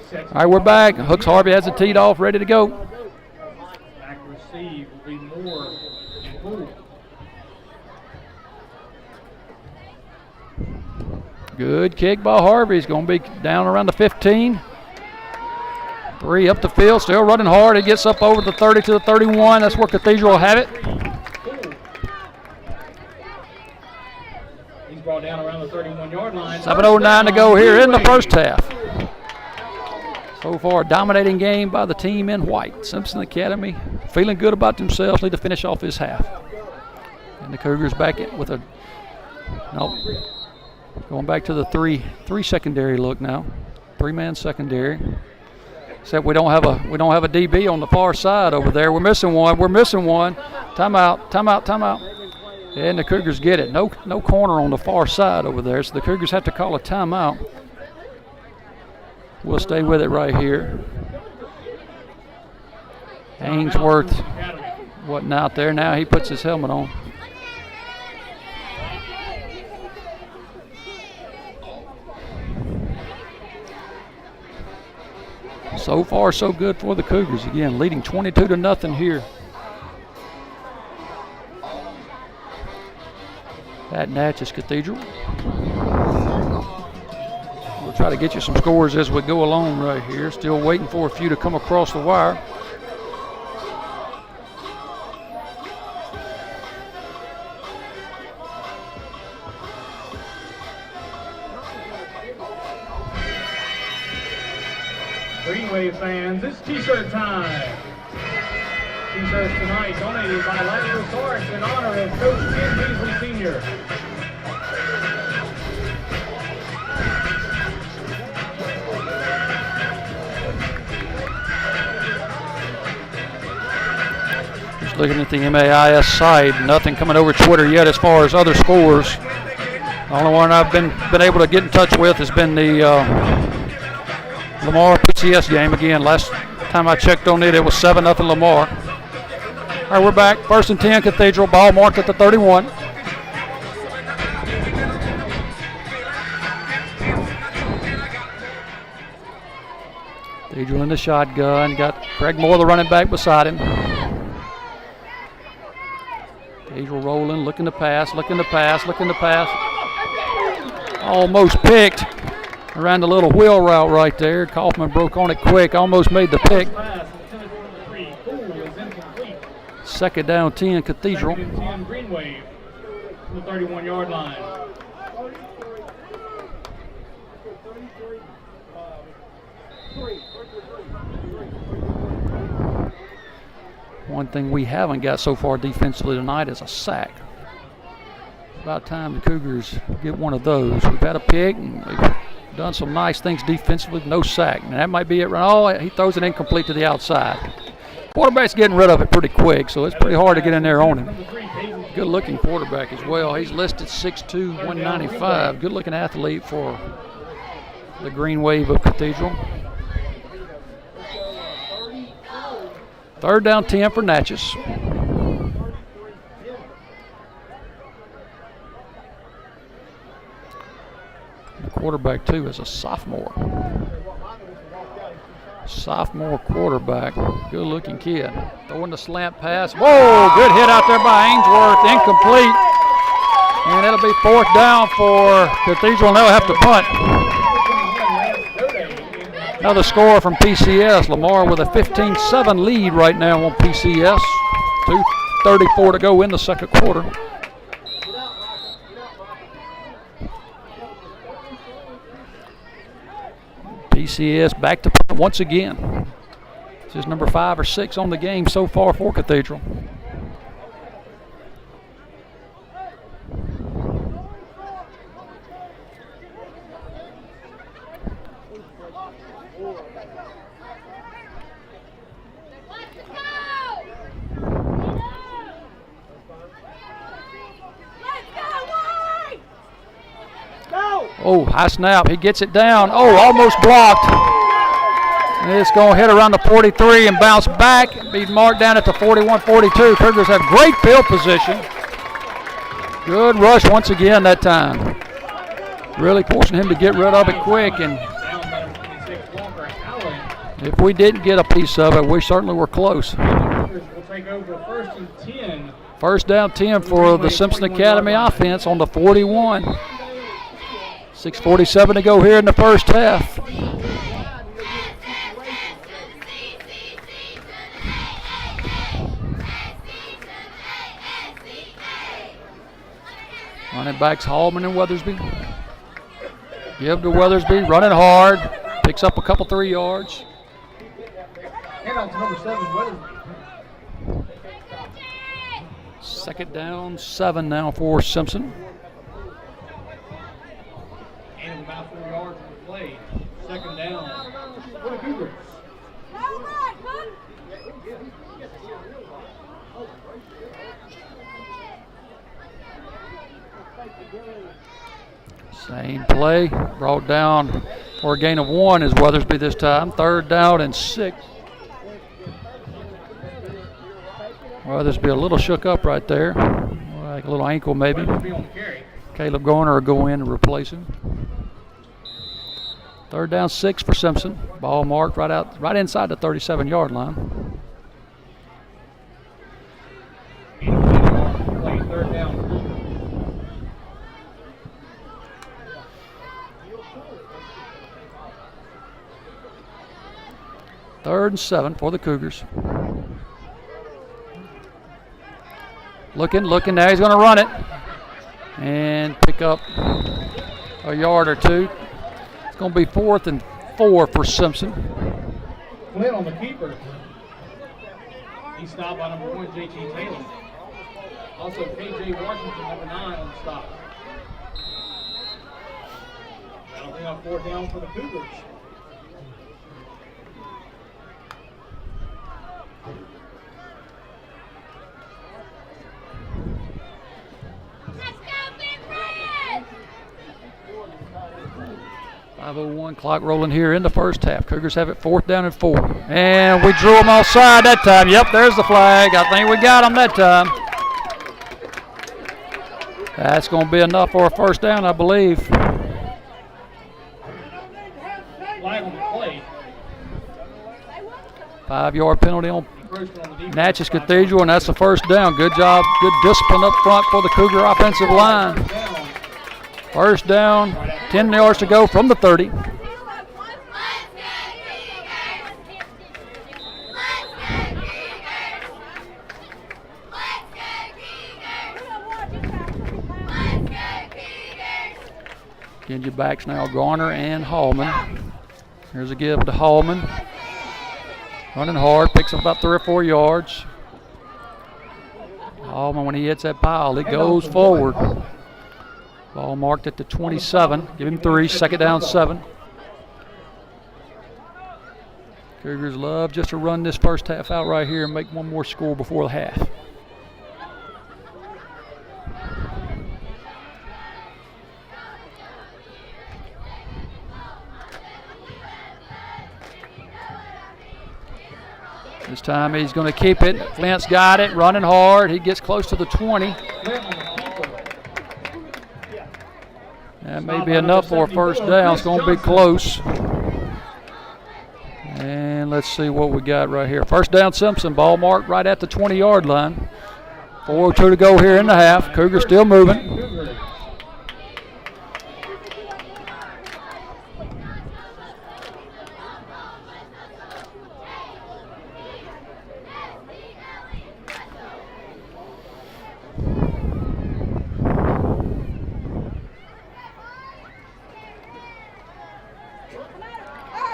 Sets All right, we're back. Hooks Harvey has it teed off, ready to go. back to receive will be Moore and Poole. Good kick by Harvey. He's going to be down around the 15. 3 up the field, still running hard. He gets up over the 30 to the 31. That's where Cathedral will have it. He's brought down around the 31-yard line. 7:09 to go here in the first half. So far, a dominating game by the team in white. Simpson Academy feeling good about themselves. Need to finish off this half. And the Cougars back in with a going back to the three secondary look now. 3-man secondary. Except we don't have a DB on the far side over there. We're missing one. Timeout. And the Cougars get it. No corner on the far side over there. So the Cougars have to call a timeout. We'll stay with it right here. Ainsworth wasn't out there. Now he puts his helmet on. So far, so good for the Cougars. Again, leading 22-0 here at Natchez Cathedral. We'll try to get you some scores as we go along right here. Still waiting for a few to come across the wire. Greenway fans, it's T-shirt time. T-shirts tonight donated by Lazarus Arts in honor of Coach Ken Beasley Sr. Just looking at the MAIS site, nothing coming over Twitter yet as far as other scores. The only one I've been able to get in touch with has been the Lamar PCS game. Again, last time I checked on it, it was 7-0 Lamar. All right, we're back. 1st and 10 Cathedral. Ball marked at the 31. Cathedral in the shotgun. Got Craig Moore, the running back, beside him. Cathedral rolling, looking to pass. Almost picked. Around the little wheel route right there. Kaufman broke on it quick, almost made the pick. 2nd down 10 Cathedral. 10 Greenway from the 31-yard line. One thing we haven't got so far defensively tonight is a sack. About time the Cougars get one of those. We've had a pick and we've done some nice things defensively, no sack. And that might be it. Oh, he throws it incomplete to the outside. Quarterback's getting rid of it pretty quick, so it's pretty hard to get in there on him. Good looking quarterback as well. He's listed 6'2", 195. Good looking athlete for the Green Wave of Cathedral. 3rd down 10 for Natchez. The quarterback too is a sophomore. Sophomore quarterback, good looking kid. Throwing the slant pass. Whoa, good hit out there by Ainsworth, incomplete. And it'll be 4th down for Cathedral, and they'll have to punt. Another score from PCS. Lamar with a 15-7 lead right now on PCS. 2:34 to go in the second quarter. PCS back to punt once again. This is number 5 or 6 on the game so far for Cathedral. Oh, high snap. He gets it down. Oh, almost blocked. It's going to hit around the 43 and bounce back. Be marked down at the 41-42. Cougars have great field position. Good rush once again that time. Really forcing him to get rid of it quick. And If we didn't get a piece of it, we certainly were close. Cougars will take over 1st and 10. First down 10 for the Simpson Academy offense on the 41. 6:47 to go here in the first half. Running backs Hallman and Weathersby. Give to Weathersby, running hard. Picks up a couple 3 yards. Hand out to number 7, Weathersby. Second down, 7 now for Simpson. And about 4 yards on the play. Second down for the Cougars. Same play, brought down for a gain of 1 is Weathersby this time. 3rd down and 6. Weathersby a little shook up right there, like a little ankle maybe. Weathersby on the carry. Caleb Garner will go in and replace him. 3rd down 6 for Simpson. Ball marked right inside the 37-yard line. Play 3rd down. 3rd and 7 for the Cougars. Looking, now he's going to run it and pick up a yard or 2. It's going to be 4th and 4 for Simpson. Flynn on the keeper. He's stopped by number 1, J.T. Taylor. Also, K.J. Washington, number 9 on the stop. That'll bring up 4th down for the Cougars. Let's go, Big Red! 5:01 clock rolling here in the first half. Cougars have it 4th down and 4. And we drew them offside that time. Yep, there's the flag. I think we got them that time. That's going to be enough for a first down, I believe. Flag on the play. 5-yard penalty on Natchez Cathedral, and that's the first down. Good job, good discipline up front for the Cougar offensive line. First down, 10 yards to go from the 30. Genji backs now, Garner and Hallman. Here's a give to Hallman. Running hard, picks up about 3 or 4 yards. Hallman, when he hits that pile, it goes forward. Ball marked at the 27. Give him 3, 2nd down 7. Cougars love just to run this first half out right here and make one more score before the half. This time he's going to keep it. Flint's got it, running hard. He gets close to the 20. That may be enough for a first down. It's going to be close. And let's see what we got right here. First down Simpson, ball marked right at the 20-yard line. 4:02 to go here in the half. Cougars still moving.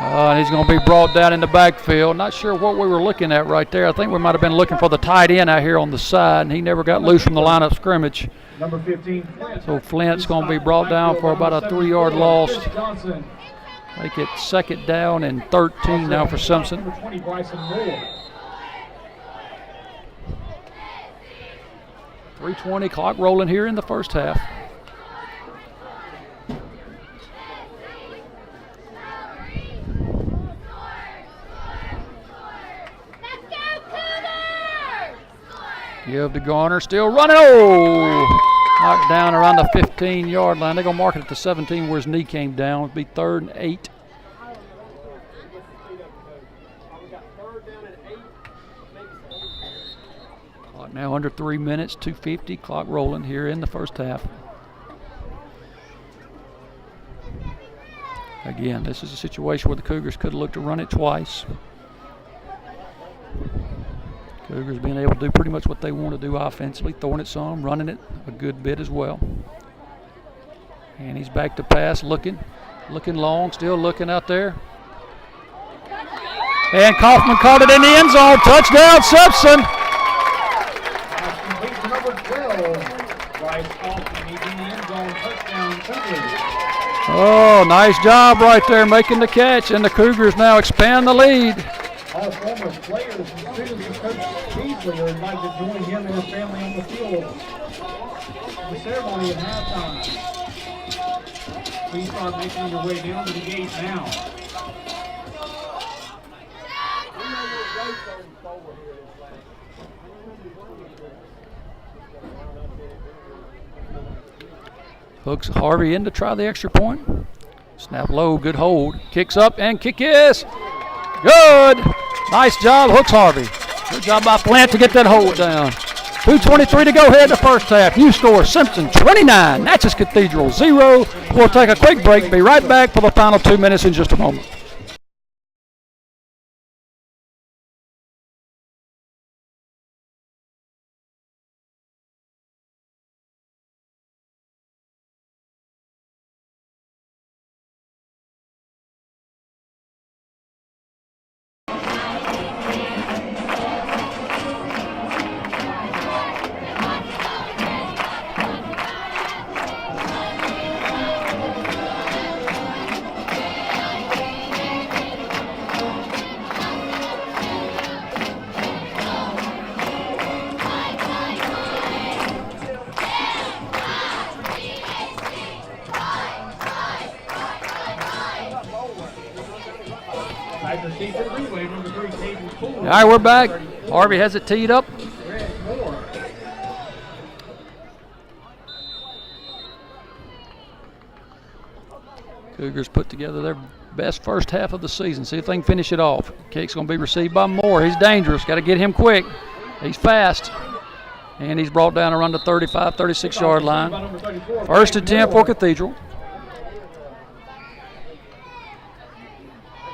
And he's going to be brought down in the backfield. Not sure what we were looking at right there. I think we might have been looking for the tight end out here on the side, and he never got loose from the line of scrimmage. Number 15, Flint. So Flint's going to be brought down for about a 3-yard loss. Make it 2nd down and 13 now for Simpson. Number 20, Bryson Moore. 3:20 clock rolling here in the first half. Give to Garner, still running. Oh! Knocked down around the 15-yard line. They're going to mark it at the 17 where his knee came down. It'll be 3rd and 8. Clock now under 3 minutes, 2:50. Clock rolling here in the first half. Again, this is a situation where the Cougars could have looked to run it twice. Cougars being able to do pretty much what they want to do offensively, throwing it some, running it a good bit as well. And he's back to pass, looking long, still looking out there. And Kaufman caught it in the end zone. Touchdown, Simpson. Complete to number 12. Bryce Kaufman, he's in the end zone. Touchdown, Cougars. Oh, nice job right there making the catch. And the Cougars now expand the lead. All former players and students of Coach Beasley are invited to join him and his family on the field. The ceremony at halftime. Please start making your way down to the gate now. Hooks Harvey in to try the extra point. Snap low, good hold. Kicks up and kick is good. Nice job, Hooks Harvey. Good job by Flint to get that hold down. 2:23 to go here in the first half. New score, Simpson 29, Natchez Cathedral 0. We'll take a quick break. Be right back for the final 2 minutes in just a moment. All right, we're back. Harvey has it teed up. Cougars put together their best first half of the season. See if they can finish it off. Kick's going to be received by Moore. He's dangerous. Got to get him quick. He's fast. And he's brought down around the 35, 36-yard line. First and 10 for Cathedral.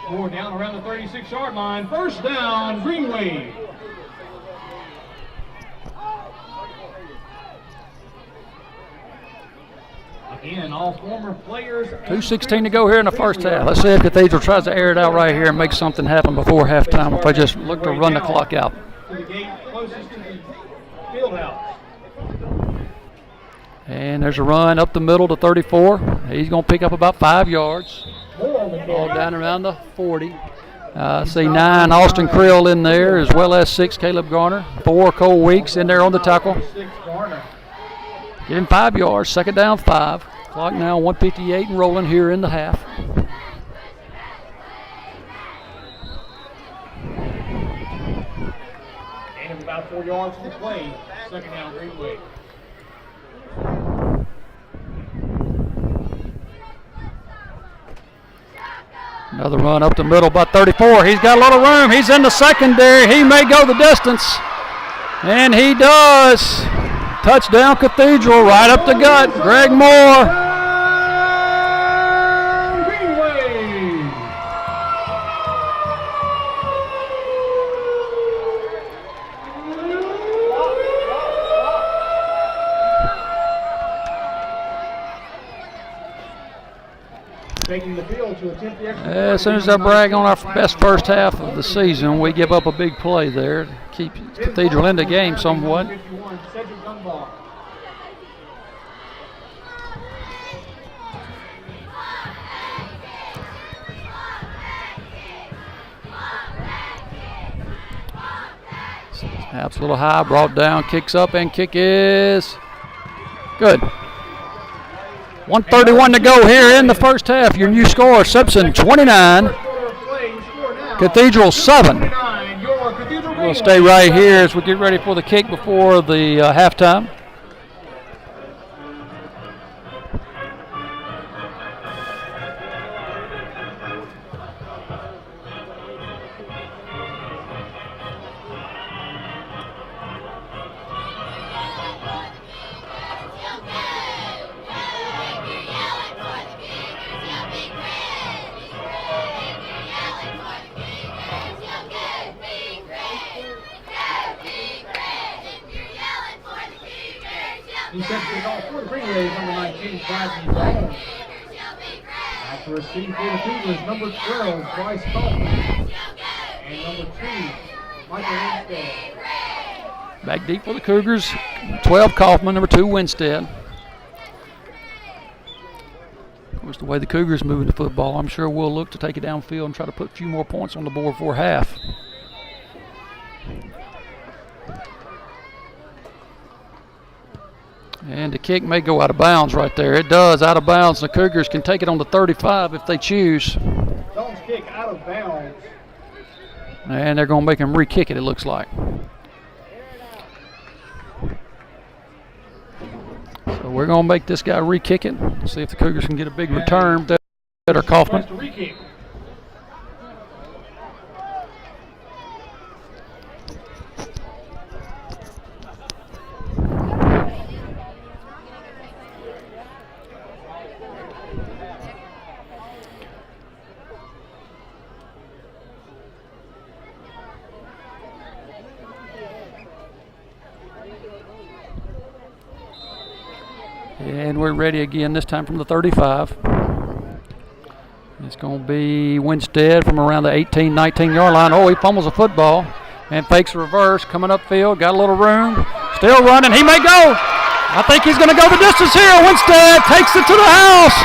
Moore down around the 36-yard line. First down, Greenway. Again, all former players. 2:16 to go here in the first half. Let's see if Cathedral tries to air it out right here and make something happen before halftime, or if they just look to run the clock out. To the gate closest to the field house. And there's a run up the middle to 34. He's going to pick up about 5 yards. All down around the 40. See 9 Austin Krill in there, as well as 6 Caleb Garner. 4 Cole Weeks in there on the tackle. Give him 5 yards, second down 5. Clock now 1:58 and rolling here in the half. Gain of about 4 yards to play. Second down, Greenway. Another run up the middle by 34. He's got a little room. He's in the secondary. He may go the distance. And he does. Touchdown Cathedral, right up the gut. Greg Moore. Taking the field to attempt the extra. As soon as I brag on our best first half of the season, we give up a big play there to keep Cathedral in the game somewhat. Snaps a little high, brought down, kicks up, and kick is good. 1:31 to go here in the first half. Your new score, Simpson 29, Cathedral 7. We'll stay right here as we get ready for the kick before the halftime. He set the kick off for the Greenways, number 19, Bradley Ball. After receiving for the Cougars, number 12, Bryce Kaufman. And number 2, Michael Winstead. Back deep for the Cougars. 12 Kaufman, number 2 Winstead. Of course, the way the Cougars moving the football, I'm sure we'll look to take it downfield and try to put a few more points on the board for half. And the kick may go out of bounds right there. It does, out of bounds. The Cougars can take it on the 35 if they choose. Stone's kick out of bounds. And they're going to make him re-kick it, it looks like. So we're going to make this guy re-kick it. See if the Cougars can get a big return. That or Kaufman. And we're ready again, this time from the 35. It's going to be Winstead from around the 18, 19-yard line. Oh, he fumbles a football and fakes a reverse, coming upfield, got a little room, still running. He may go. I think he's going to go the distance here. Winstead takes it to the house.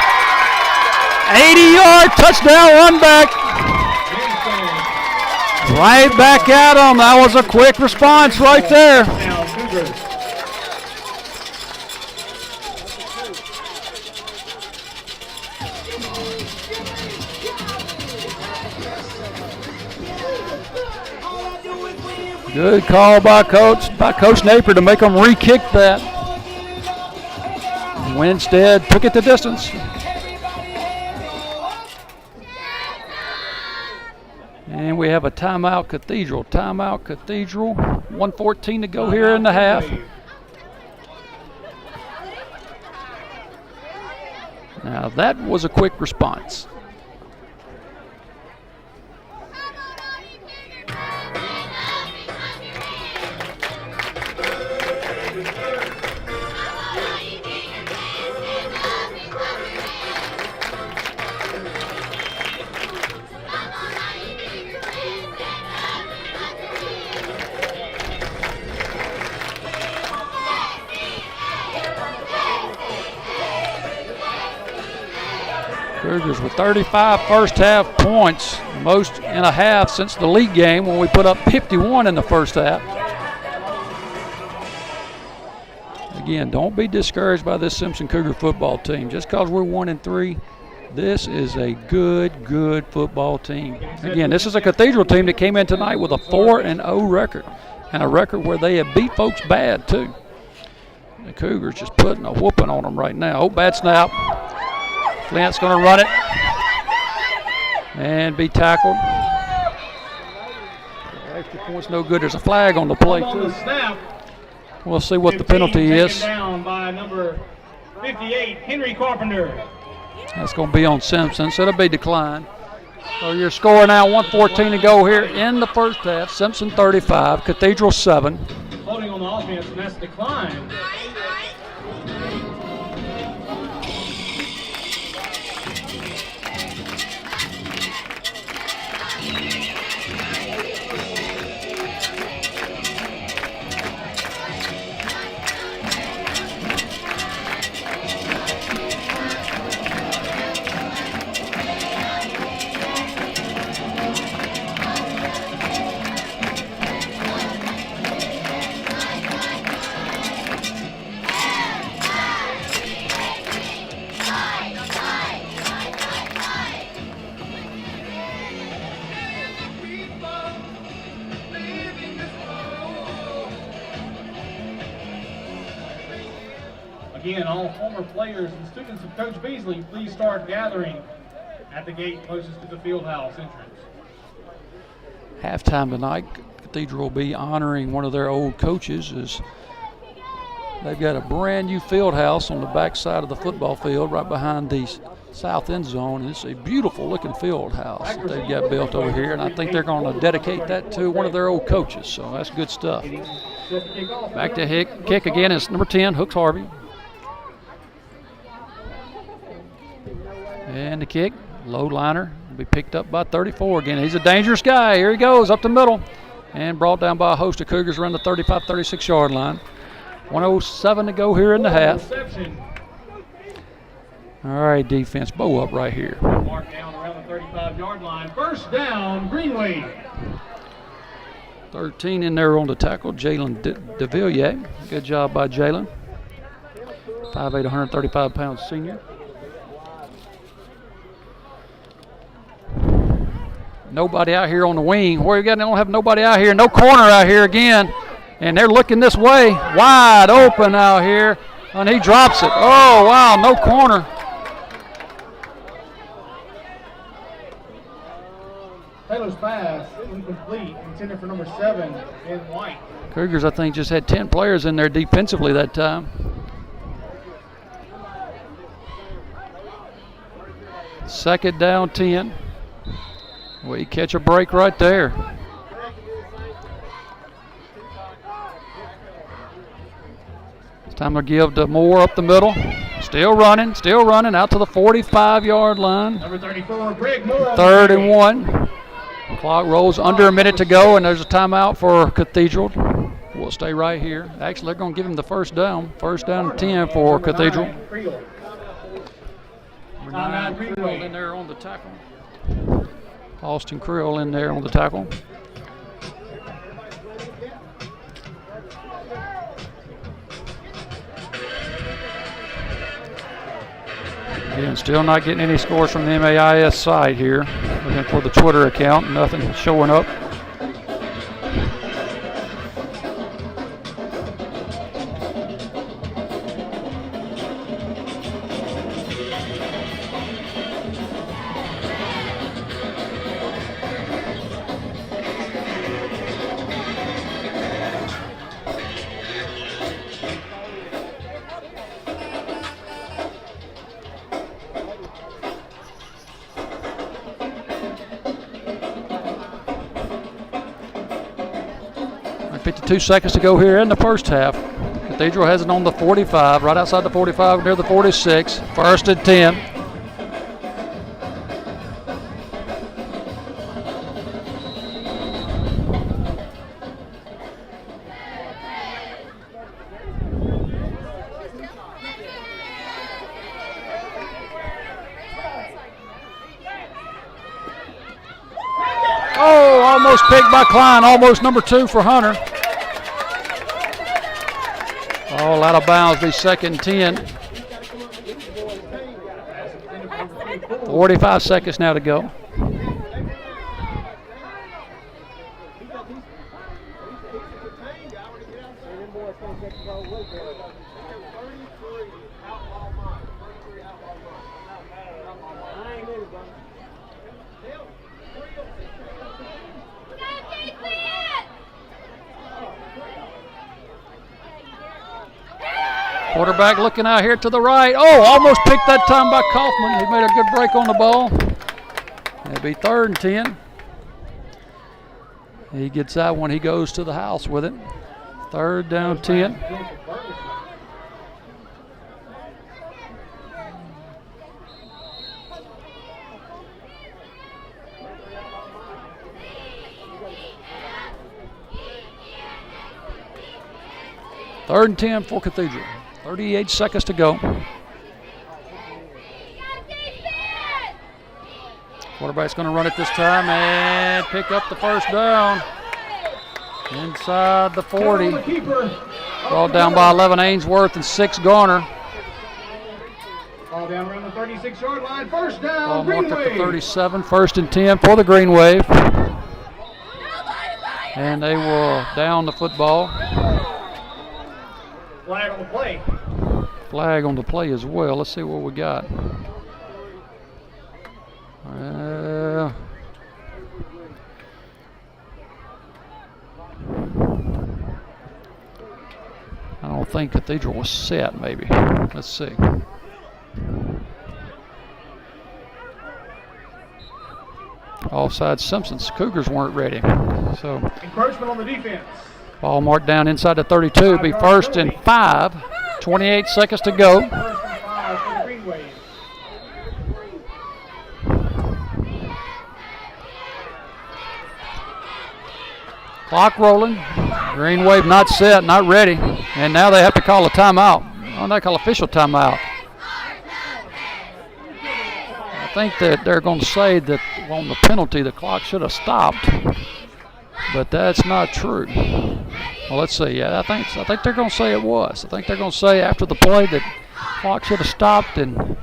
80-yard touchdown run back. Right back at him. That was a quick response right there. Good call by Coach Napier to make them re-kick that. Winstead took it the distance. And we have a timeout, Cathedral. Timeout, Cathedral. 1:14 to go here in the half. Now that was a quick response. Cougars with 35 first half points, most in a half since the league game when we put up 51 in the first half. Again, don't be discouraged by this Simpson Cougar football team. Just because we're 1-3, this is a good football team. Again, this is a Cathedral team that came in tonight with a 4-0 record, and a record where they have beat folks bad too. The Cougars just putting a whooping on them right now. Oh, bad snap. Flint's going to run it and be tackled. Extra point's no good. There's a flag on the play too. We'll see what the penalty is. Down by number 58, Henry Carpenter. That's going to be on Simpson, so it'll be declined. So your score now, 1:14 to go here in the first half. Simpson 35, Cathedral 7. Holding on the offense, and that's declined. Again, all former players and students of Coach Beasley, please start gathering at the gate closest to the field house entrance. Halftime tonight, Cathedral will be honoring one of their old coaches. As they've got a brand new field house on the back side of the football field right behind the south end zone. And it's a beautiful looking field house that they've got built over here, and I think they're going to dedicate that to one of their old coaches, so that's good stuff. Back to kick again is number 10, Hooks Harvey. And the kick, low liner, will be picked up by 34 again. He's a dangerous guy. Here he goes up the middle. And brought down by a host of Cougars around the 35, 36 yard line. 1:07 to go here in the half. All right, defense, bow up right here. Mark down around the 35 yard line. First down, Greenway. 13 in there on the tackle, Jalen DeVilliers. Good job by Jalen. 5'8", 135-pound senior. Nobody out here on the wing. Where you got? They don't have nobody out here. No corner out here again. And they're looking this way. Wide open out here. And he drops it. Oh, wow, no corner. Taylor's pass, incomplete. Intended for number 7, Ben White. Cougars, I think, just had 10 players in there defensively that time. Second down, 10. We catch a break right there. It's time to give to Moore up the middle. Still running out to the 45-yard line. Number 34, Greg Moore. 31. Clock rolls under a minute to go, and there's a timeout for Cathedral. We'll stay right here. Actually, they're going to give him the first down. First down and 10 for Cathedral. Number 9, Creel in there on the tackle. Austin Creel in there on the tackle. Again, still not getting any scores from the MAIS side here. Looking for the Twitter account, nothing showing up. Like 52 seconds to go here in the first half. Cathedral has it on the 45, right outside the 45, near the 46. First and 10. Oh, almost picked by Klein, almost number 2 for Hunter. All out of bounds, be second and 10. 45 seconds now to go. Quarterback looking out here to the right. Oh, almost picked that time by Kaufman. He made a good break on the ball. It'll be third and 10. He gets that one. He goes to the house with it. Third down, 10. Third and 10 for Cathedral. 38 seconds to go. Quarterback's going to run it this time and pick up the first down. Inside the 40. Brought down by 11 Ainsworth and 6 Garner. Ball down around the 36-yard line. First down, Ball marked Green up to Wave. 37. First and 10 for the Green Wave. And they will down the football. Flag on the play. Flag on the play as well. Let's see what we got. I don't think Cathedral was set, maybe. Let's see. Offside Simpsons. Cougars weren't ready. So Encroachment on the defense. ball marked down inside the 32. Be first and 5. 28 seconds to go. First and 5 for the Green Wave. Clock rolling. Green wave not set, not ready. And now they have to call a timeout. Oh, they call official timeout. I think that they're going to say that on the penalty the clock should have stopped. But that's not true. Well, let's see. Yeah, I think they're going to say it was. I think they're going to say after the play that clock should have stopped and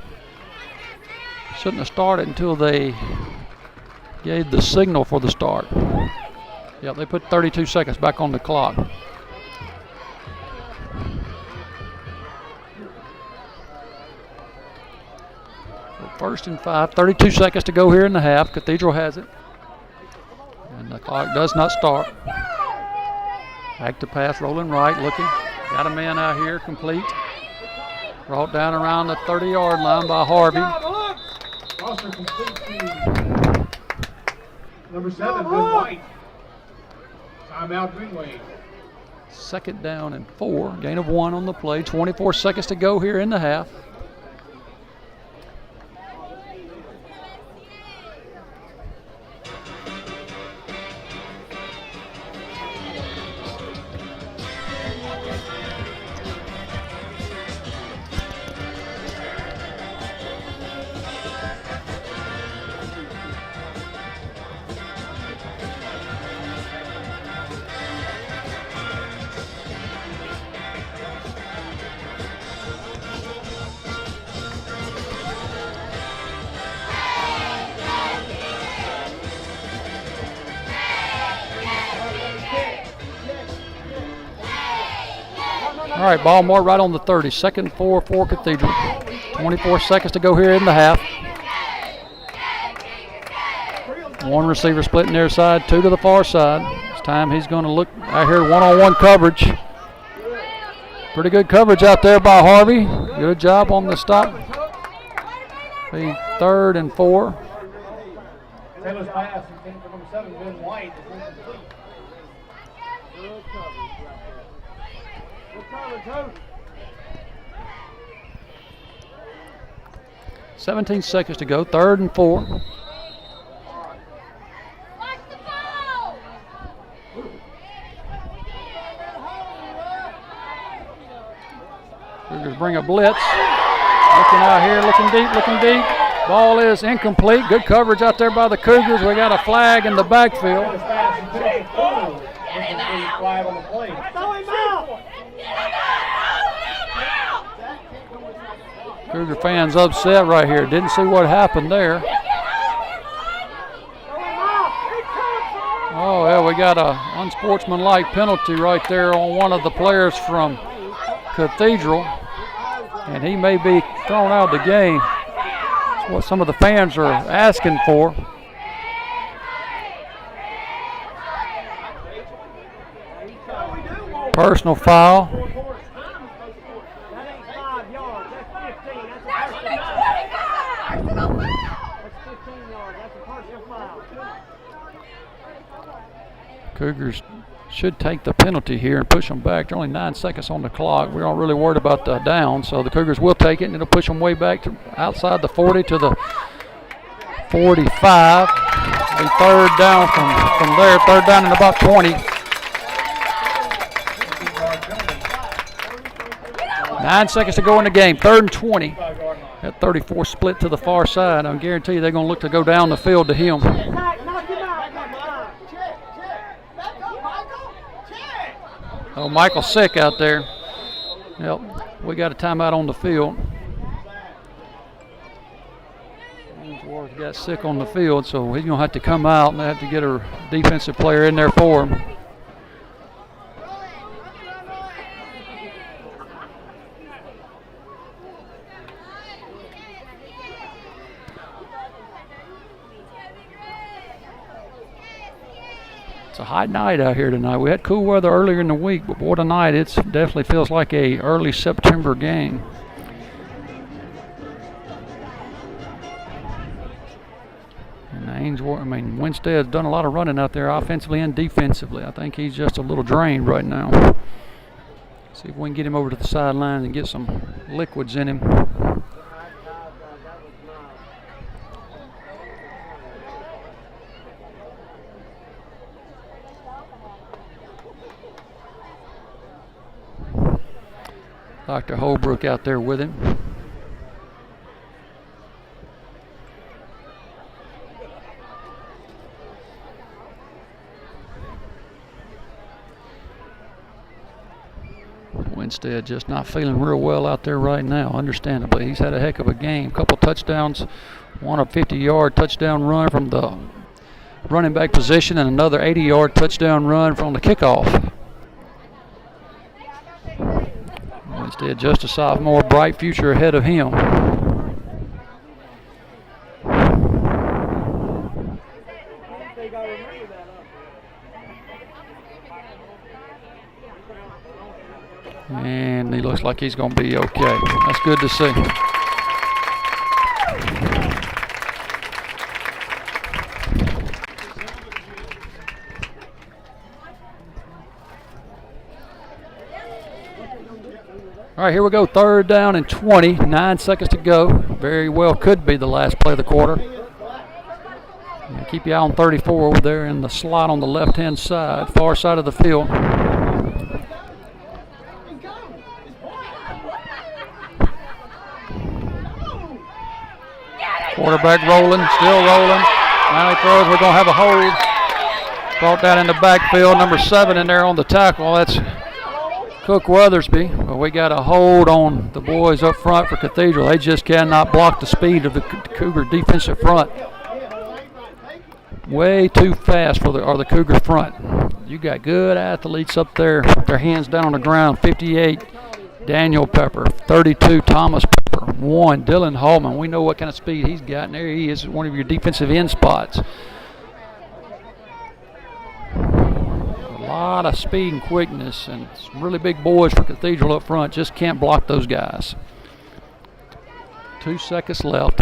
shouldn't have started until they gave the signal for the start. Yeah, they put 32 seconds back on the clock. So 1st and 5, 32 seconds to go here in the half. Cathedral has it. And the clock does not start. Back to pass, rolling right, looking. Got a man out here, complete. Brought down around the 30-yard line by Harvey. Foster complete to number 7, Ben White. Timeout, Green Wave. 2nd down and 4. Gain of 1 on the play. 24 seconds to go here in the half. All right, ball more right on the 30. 2nd and 4 for Cathedral. 24 seconds to go here in the half. One receiver splitting their side, 2 to the far side. This time he's going to look out here, one-on-one coverage. Pretty good coverage out there by Harvey. Good job on the stop. The 3rd and 4. Taylor's pass intended for number 7, Ben White. Is incomplete. 17 seconds to go, 3rd and 4. Watch the ball! Cougars bring a blitz. Looking out here, looking deep. Ball is incomplete. Good coverage out there by the Cougars. We got a flag in the backfield. Taylor's pass intended for 4. Incomplete flag on the play. Cougar fans upset right here. Didn't see what happened there. Oh, yeah, we got a unsportsmanlike penalty right there on one of the players from Cathedral. And he may be thrown out of the game. That's what some of the fans are asking for. Personal foul. Cougars should take the penalty here and push them back. There are only 9 seconds on the clock. We're not really worried about the down, so the Cougars will take it, and it'll push them way back to outside the 40 to the 45. Be 3rd down from there, 3rd down and about 20. 9 seconds to go in the game, 3rd and 20. That 34 split to the far side. I guarantee you they're going to look to go down the field to him. Oh, Michael's sick out there. Yep, we got a timeout on the field. Ainsworth got sick on the field, so he's going to have to come out, and they have to get a defensive player in there for him. It's a hot night out here tonight. We had cool weather earlier in the week, but boy, tonight it definitely feels like a early September game. And Ainsworth, Winstead's done a lot of running out there offensively and defensively. I think he's just a little drained right now. See if we can get him over to the sideline and get some liquids in him. Dr. Holbrook out there with him. Winstead just not feeling real well out there right now, understandably. He's had a heck of a game. Couple touchdowns, one a 50-yard touchdown run from the running back position and another 80-yard touchdown run from the kickoff. Winstead just a sophomore, bright future ahead of him. And he looks like he's going to be okay. That's good to see. All right, here we go. 3rd down and 20. 9 seconds to go. Very well could be the last play of the quarter. And keep your eye on 34 over there in the slot on the left-hand side, far side of the field. Quarterback rolling, still rolling. Now he throws. We're going to have a hold. Brought down in the backfield. Number 7 in there on the tackle. That's Cook Weathersby. But we got a hold on the boys up front for Cathedral. They just cannot block the speed of the Cougar defensive front. Way too fast for the Cougar front. You got good athletes up there with their hands down on the ground. 58, Daniel Pepper. 32, Thomas Pepper. 1, Dylan Hallman. We know what kind of speed he's got, and there he is, one of your defensive end spots. A lot of speed and quickness, and some really big boys for Cathedral up front. Just can't block those guys. 2 seconds left.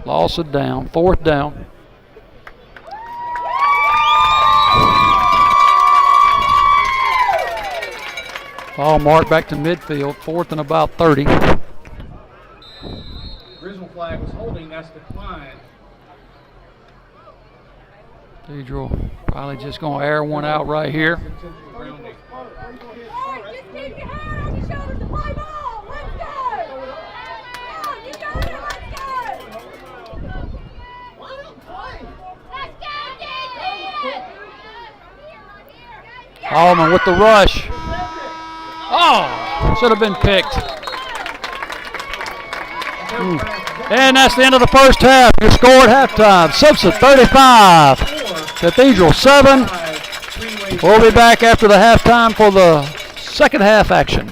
Loss of down. 4th down. Ball marked back to midfield. 4th and about 30. Original flag was holding. That's declined. Cathedral probably just going to air one out right here. Just keep your hand on your shoulders and play ball. Let's go. Come on, you got it. Let's go. Let's go, defense. Allman with the rush. Oh, should have been picked. And that's the end of the first half. Your score at halftime, Simpson 35, Cathedral 7. We'll be back after the halftime for the second half action.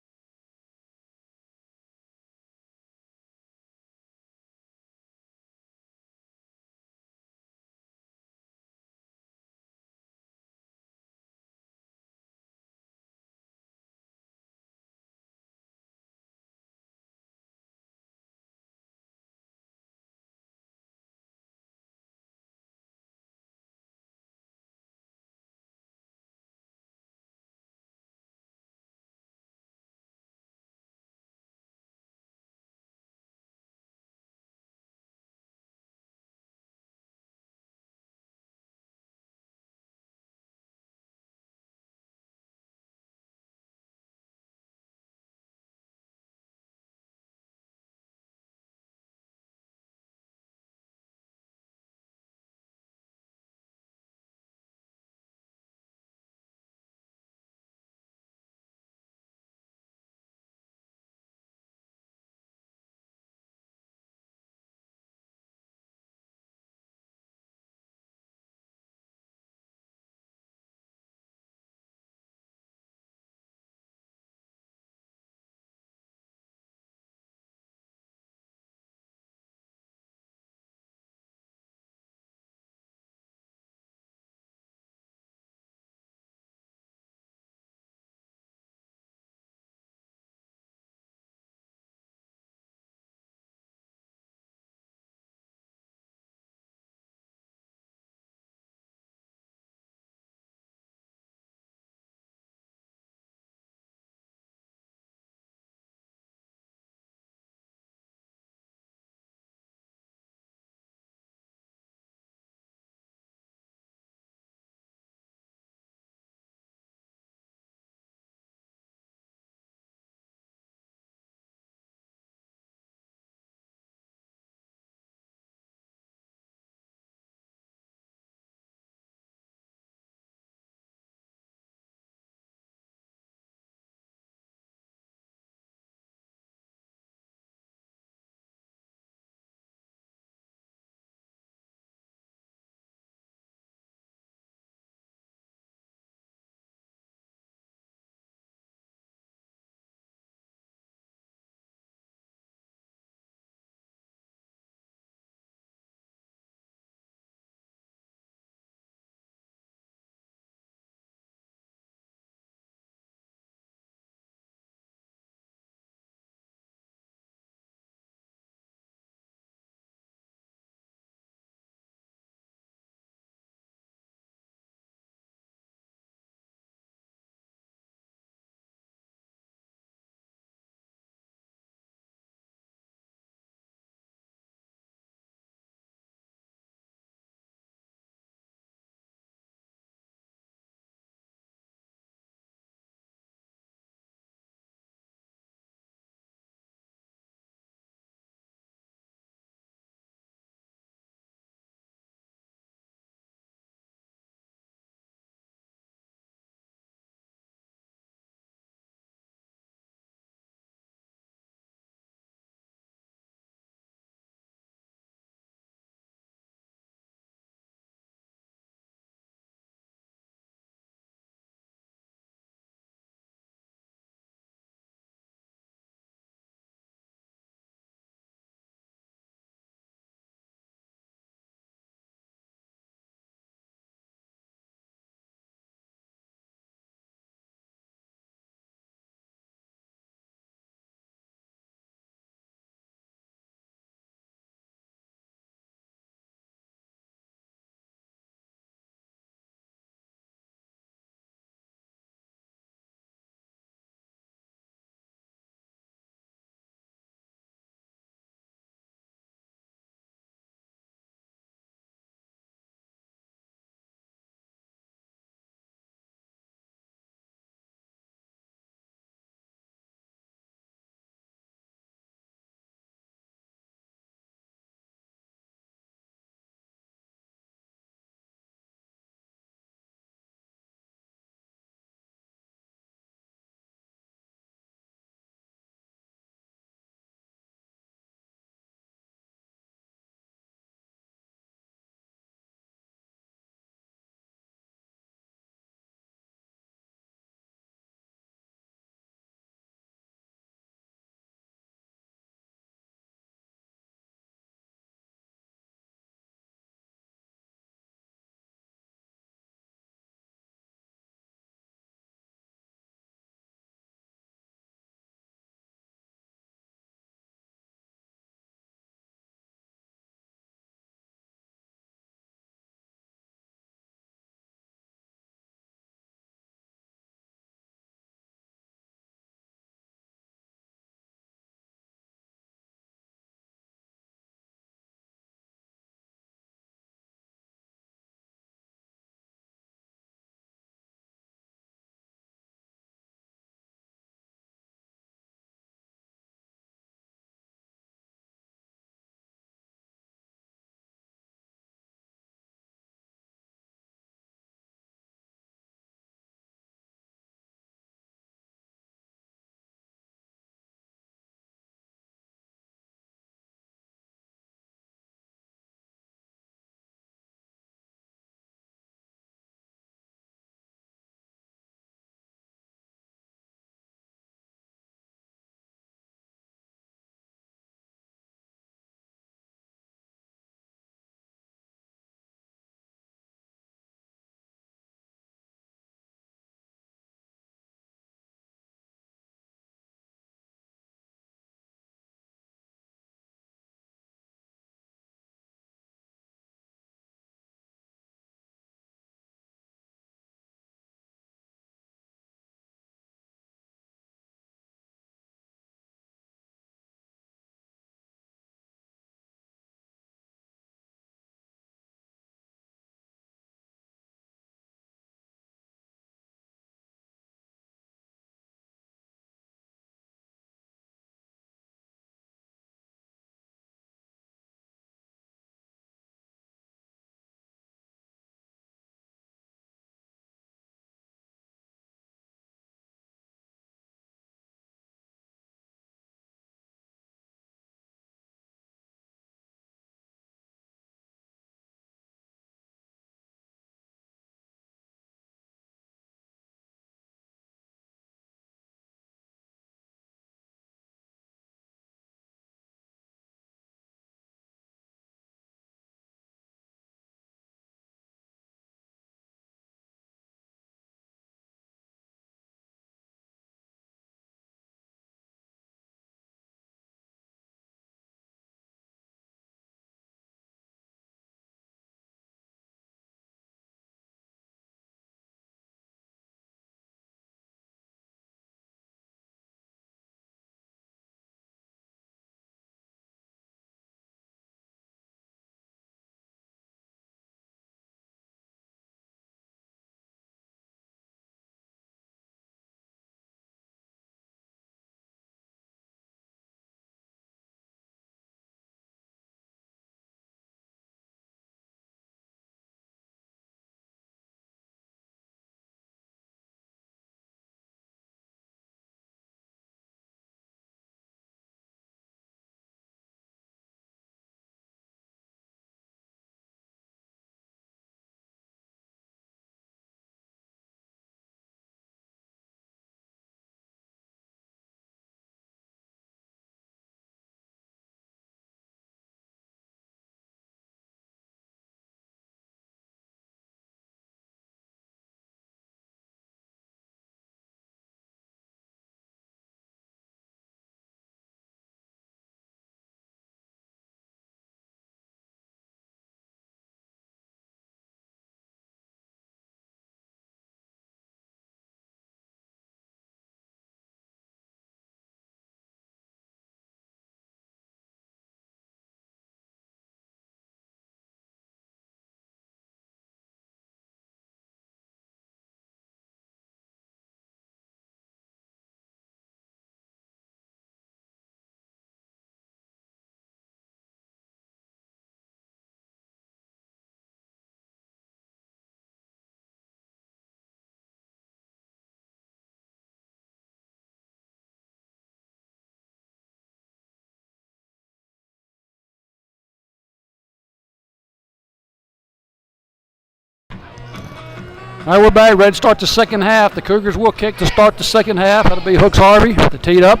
All right, we're back, ready to start the second half. The Cougars will kick to start the second half. That'll be Hooks Harvey, the teed up.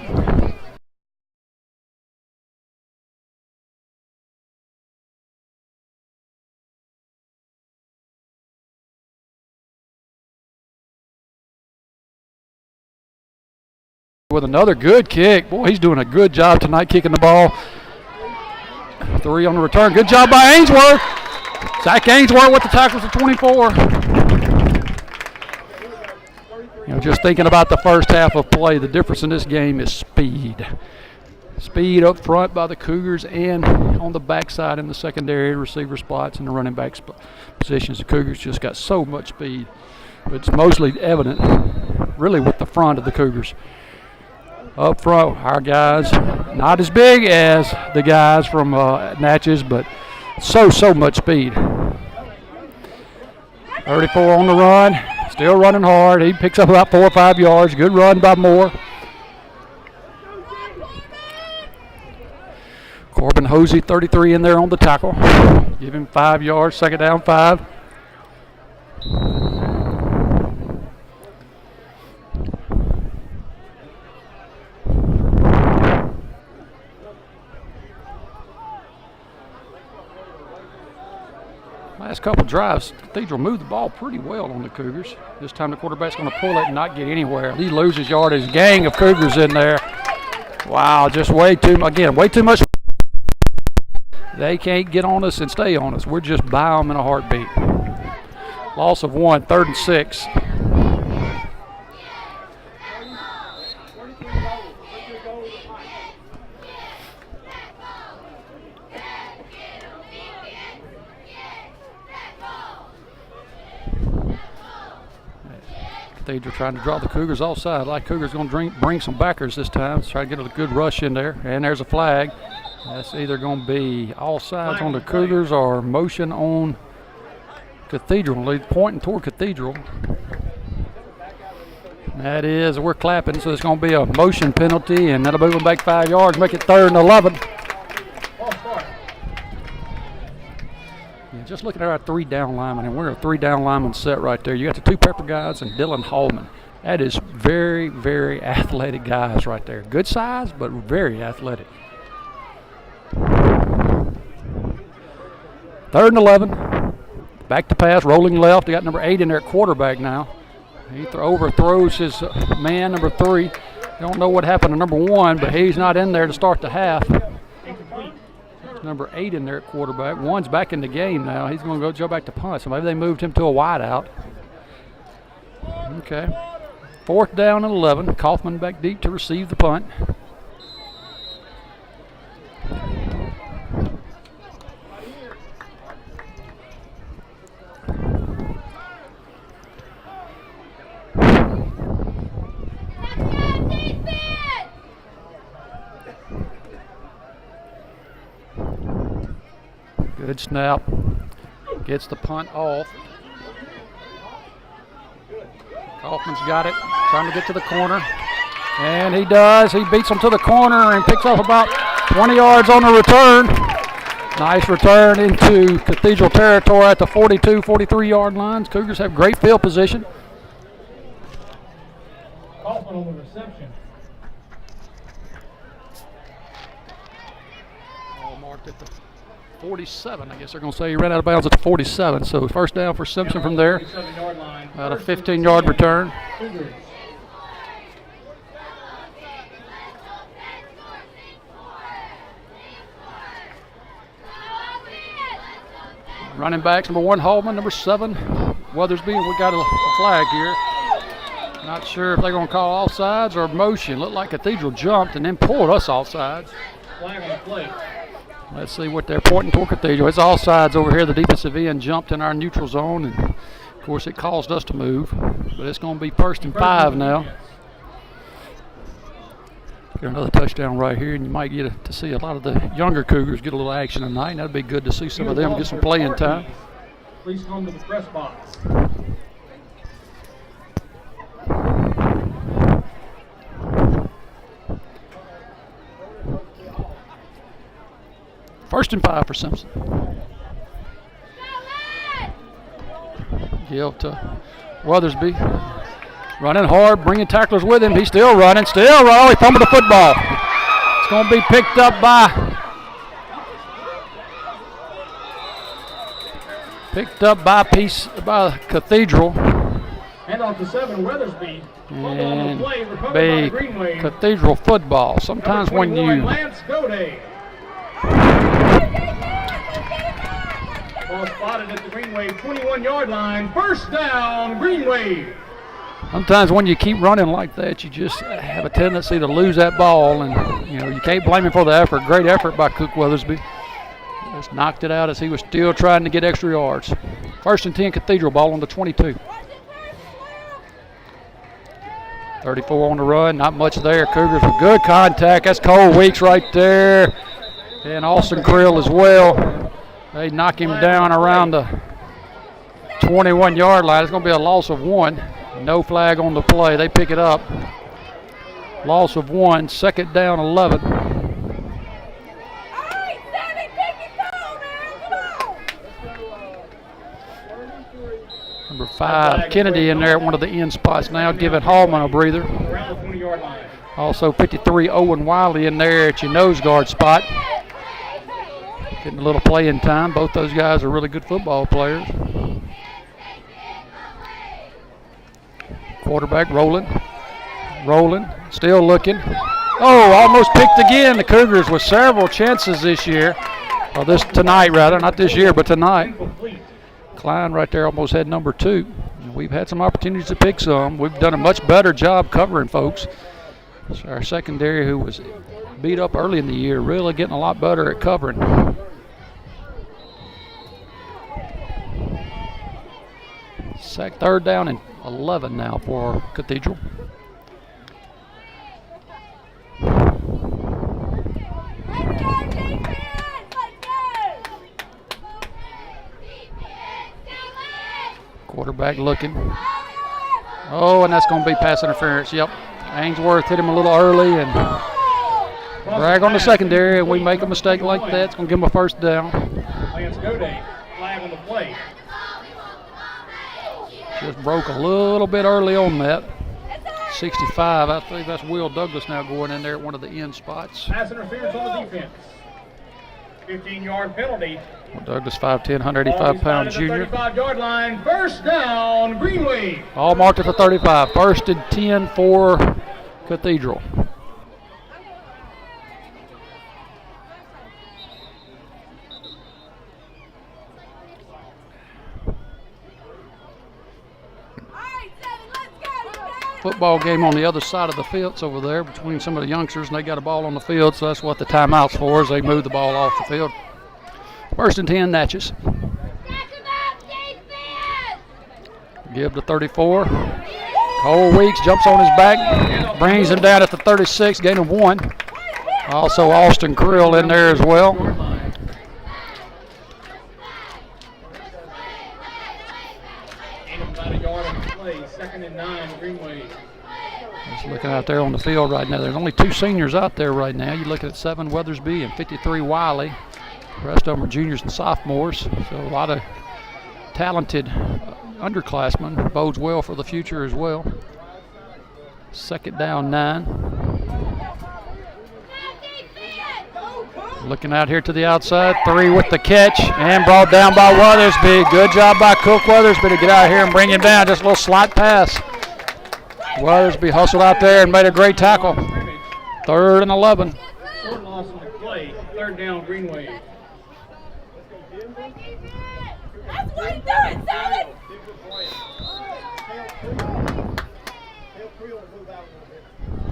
With another good kick. Boy, he's doing a good job tonight kicking the ball. 3 on the return. Good job by Ainsworth. Zach Ainsworth with the tackle for 24. You know, just thinking about the first half of play, the difference in this game is speed. Speed up front by the Cougars and on the backside in the secondary receiver spots and the running back positions. The Cougars just got so much speed. But it's mostly evident really with the front of the Cougars. Up front, our guys, not as big as the guys from Natchez, but so much speed. 34 on the run, still running hard. He picks up about 4 or 5 yards. Good run by Moore. Corbin Hosey, 33 in there on the tackle. Give him 5 yards, second down 5. Last couple drives, Cathedral moved the ball pretty well on the Cougars. This time the quarterback's going to pull it and not get anywhere. He loses yardage. Gang of Cougars in there. Wow, just way too much. They can't get on us and stay on us. We're just by them in a heartbeat. Loss of 1, 3rd and 6. Cathedral trying to draw the Cougars offside. Like Cougars going to bring some backers this time. Try to get a good rush in there. And there's a flag. That's either going to be offsides on the Cougars or motion on Cathedral. Lead pointing toward Cathedral. That is, we're clapping, so it's going to be a motion penalty, and that'll move them back 5 yards, make it 3rd and 11. Yeah, just looking at our 3 down linemen, and we're a 3 down lineman set right there. You got the 2 Pepper guys and Dylan Hallman. That is very, very athletic guys right there. Good size, but very athletic. 3rd and 11. Back to pass, rolling left. They got number 8 in there at quarterback now. He overthrows his man, number 3. Don't know what happened to number 1, but he's not in there to start the half. Number 8 in there at quarterback. 1's back in the game now. He's going to go back to punt. So maybe they moved him to a wide out. Okay. 4th down and 11. Kaufman back deep to receive the punt. Good snap. Gets the punt off. Kaufman's got it. Trying to get to the corner. And he does. He beats him to the corner and picks up about 20 yards on the return. Nice return into Cathedral territory at the 42, 43-yard lines. Cougars have great field position. Kaufman on the reception. All marked at the 47. I guess they're going to say he ran out of bounds at the 47. So 1st down for Simpson from there. About a 15-yard return. Running backs, number 1 Hallman, number 7 Weathersby. We got a flag here. Not sure if they're going to call offsides or motion. Looked like Cathedral jumped and then pulled us offsides. Flag on the plate. Let's see what they're pointing toward Cathedral. It's offsides over here. The defensive end jumped in our neutral zone, and of course it caused us to move. But it's going to be 1st and 5 now. Get another touchdown right here, and you might get to see a lot of the younger Cougars get a little action tonight. That'd be good to see some of them get some playing time. Please come to the press box. First and 5 for Simpson. Give to Weathersby running hard, bringing tacklers with him. He's still running, Oh, he fumbled the football. It's going to be picked up by Cathedral. And off to 7, Weathersby. Fumble on And the play, recovered by the Greenway. Cathedral football. Sometimes when you Lance Gode. Ball spotted at the Greenway 21-yard line. First down, Greenway. Sometimes when you keep running like that, you just have a tendency to lose that ball, and you can't blame him for the effort. Great effort by Cook Weathersby. Just knocked it out as he was still trying to get extra yards. 1st and 10 Cathedral, ball on the 22. 34 on the run, not much there. Cougars with good contact. That's Cole Weeks right there, and Austin Krill as well. They knock him down around the 21-yard line. It's going to be a loss of 1. No flag on the play. They pick it up. Loss of 1. 2nd down, 11. Number 5, Kennedy in there at one of the end spots now, giving Hallman a breather. Also 53, Owen Wiley in there at your nose guard spot. Getting a little playing time. Both those guys are really good football players. Quarterback rolling, still looking. Oh, almost picked again. The Cougars with several chances this year. Or tonight, not this year, but tonight. Klein right there almost had number 2. We've had some opportunities to pick some. We've done a much better job covering folks. So our secondary, who was beat up early in the year, really getting a lot better at covering. Third down and 11 now for Cathedral. Quarterback looking. Oh, and that's going to be pass interference. Yep. Ainsworth hit him a little early and drag on the secondary, and we make a mistake like that. It's going to give him a first down. Lance Gode, flag on the play. Just broke a little bit early on that. 65. I think that's Will Douglas now going in there at one of the end spots. Pass interference on the defense. 15-yard penalty. Will Douglas, 5'10", 185-pound junior. 35-yard line. First down, Greenway. All marked at the 35. 1st and 10 for Cathedral. Football game on the other side of the fields over there between some of the youngsters, and they got a ball on the field, so that's what the timeout's for, is they move the ball off the field. 1st and 10, Natchez. Give to 34. Cole Weeks jumps on his back, brings him down at the 36, gain of 1. Also Austin Krill in there as well. About a yard on the play. 2nd and 9, Greenway. Just looking out there on the field right now. There's only 2 seniors out there right now. You're looking at 7 Weathersby and 53 Wiley. The rest of them are juniors and sophomores. So a lot of talented underclassmen. Bodes well for the future as well. 2nd down, 9. Looking out here to the outside. 3 with the catch and brought down by Weathersby. Good job by Cook Weathersby to get out here and bring him down. Just a little slot pass. Weathersby hustled out there and made a great tackle. 3rd and 11. Short loss on the play. 3rd down, Greenway. That's what he's doing, Sally!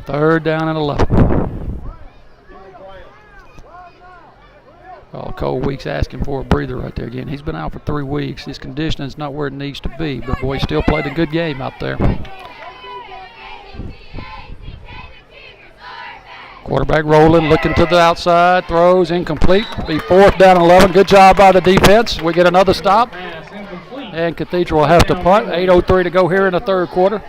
3rd down and 11. Oh, Cole Weeks asking for a breather right there again. He's been out for 3 weeks. His conditioning is not where it needs to be, but boy, he still played a good game out there. Quarterback rolling, looking to the outside, throws incomplete. Be 4th down and 11. Good job by the defense. We get another stop, and Cathedral will have to punt. 8:03 to go here in the 3rd quarter.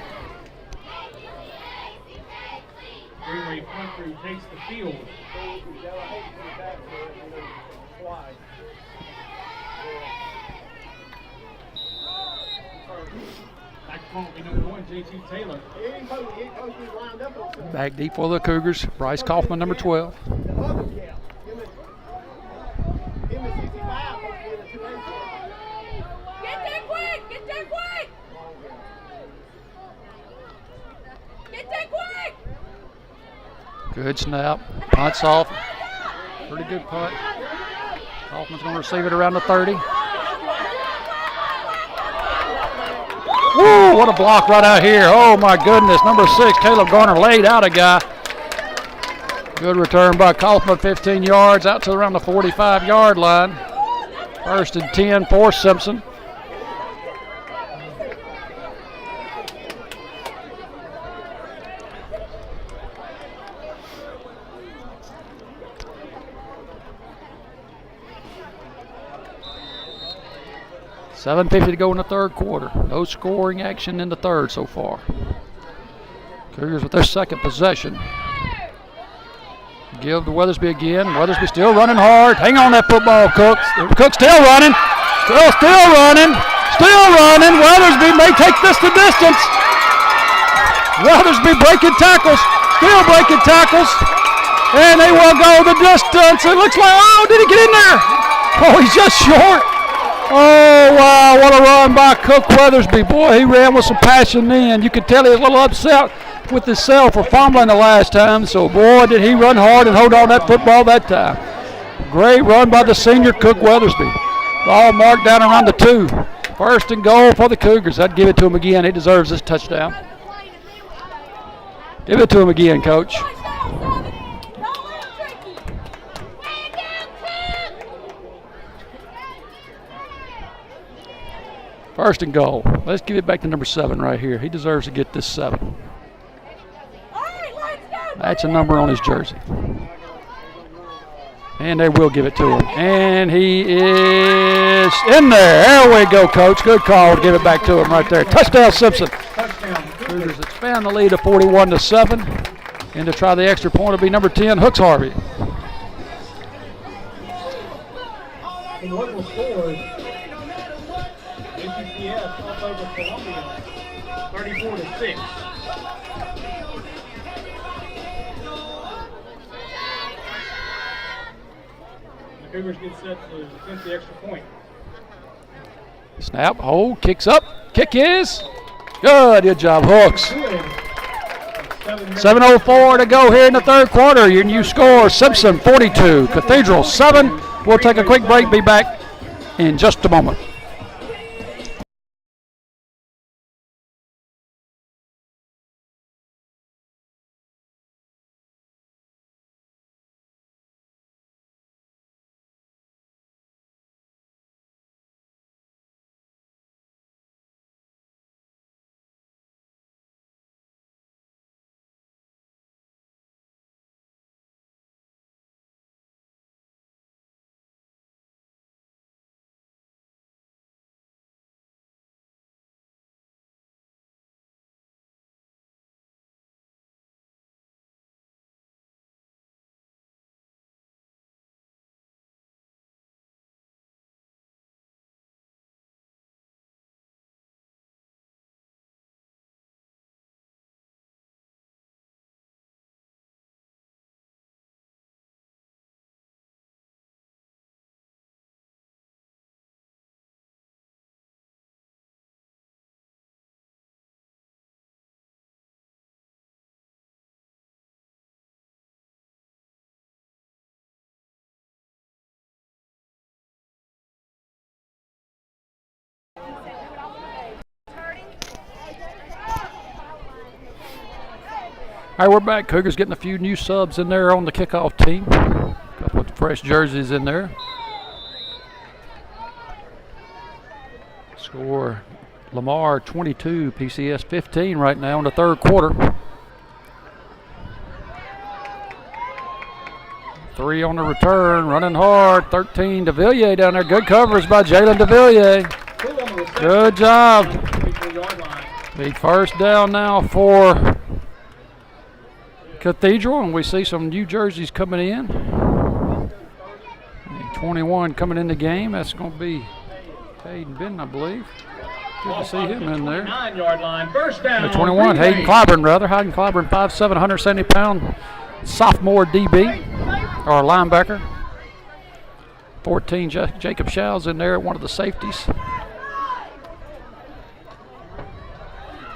Greenway punt crew takes the field. Won't be number 1, JT Taylor. Back deep for the Cougars. Bryce Kaufman, number 12. Get there quick! Get there quick! Get there quick! Good snap. Punts off. Pretty good punt. Kaufman's going to receive it around the 30. Woo, what a block right out here. Oh my goodness. Number 6, Caleb Garner laid out a guy. Good return by Kaufman, 15 yards out to around the 45-yard line. 1st and 10 for Simpson. $7:50 to go in the third quarter. No scoring action in the third so far. Cougars with their second possession. Give to Weathersby again. Weathersby still running hard. Hang on that football, Cooks. Cooks still running. Still running. Still running. Weathersby may take this the distance. Weathersby breaking tackles. Still breaking tackles. And they will go the distance. It looks like, oh, did he get in there? Oh, he's just short. Oh, wow, what a run by Cook Weathersby. Boy, he ran with some passion then. You could tell he was a little upset with himself for fumbling the last time. So, boy, did he run hard and hold on that football that time. Great run by the senior Cook Weathersby. Ball marked down around the 2. 1st and goal for the Cougars. I'd give it to him again. He deserves this touchdown. Give it to him again, Coach. First and goal. Let's give it back to number 7 right here. He deserves to get this 7. That's a number on his jersey. And they will give it to him. And he is in there. There we go, Coach. Good call to give it back to him right there. Touchdown, Simpson. Cougars expand the lead to 41-7. And to try the extra point will be number 10, Hooks Harvey. And local scores. ACCS up over Columbia, 34-6. The Cougars get set to attempt the extra point. Snap, hold, kicks up. Kick is good. Good job, Hooks. 7:04 to go here in the third quarter. Your new score, Simpson 42, Cathedral 7. We'll take a quick break. Be back in just a moment. All right, we're back. Cougars getting a few new subs in there on the kickoff team. A couple of fresh jerseys in there. Score Lamar 22, PCS 15 right now in the third quarter. 3 on the return, running hard. 13, DeVilliers down there. Good coverage by Jalen DeVilliers. Good job. Big first down now for Cathedral, and we see some new jerseys coming in. 21 coming in the game. That's going to be Hayden Benton, I believe. Good to see him in there. 9-yard line, first down. Number 21, Hayden Clyburn, Hayden Clyburn, 5'7", 170-pound sophomore DB, or linebacker. 14, Jacob Shaw's in there at one of the safeties.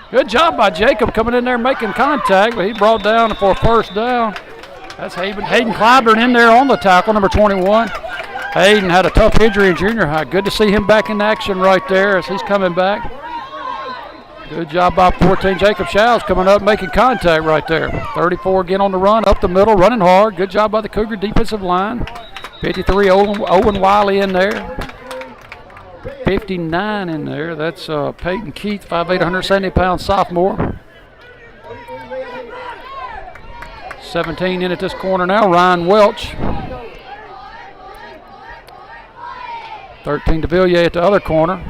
Good job by Jacob coming in there making contact, but he brought down for a first down. That's Hayden Clyburn in there on the tackle, number 21. Hayden had a tough injury in junior high. Good to see him back in action right there as he's coming back. Good job by 14. Jacob Shaw's coming up making contact right there. 34 again on the run, up the middle, running hard. Good job by the Cougar defensive line. 53, Owen Wiley in there. 59 in there. That's Peyton Keith, 5'8", 170-pound sophomore. 17 in at this corner now, Ryan Welch. 13 de Villiers at the other corner.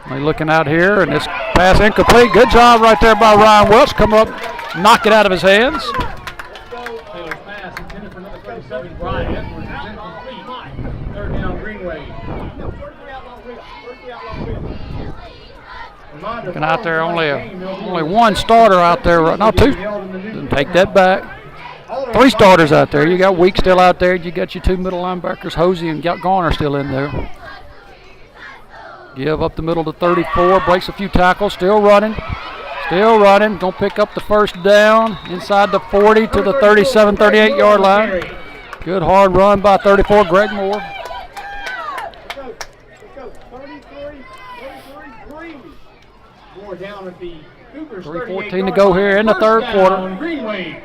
They're looking out here, and this pass incomplete. Good job right there by Ryan Welch. Come up, knock it out of his hands. Taylor's pass intended for number 37, Brian Edwards. It's incomplete. Third down, Greenway. Looking out there, only one starter out there. No, two. Take that back. 3 starters out there. You got Week still out there. You got your 2 middle linebackers, Hosey and Garner, still in there. Give up the middle to 34, breaks a few tackles, still running. Gonna pick up the first down inside the 40 to the 37, 38-yard line. Good hard run by 34, Greg Moore. Moore down at the Cougars. 3:14 to go here in the third quarter.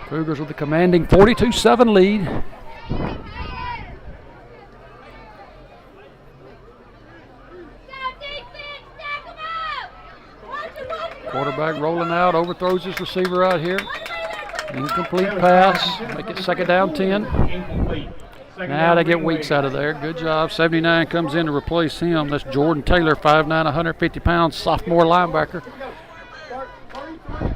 Cougars with a commanding 42-7 lead. Quarterback rolling out, overthrows his receiver out here. Incomplete pass, make it second down 10. Now they get Weeks out of there. Good job. 79 comes in to replace him. That's Jordan Taylor, 5'9", 150-pound sophomore linebacker. A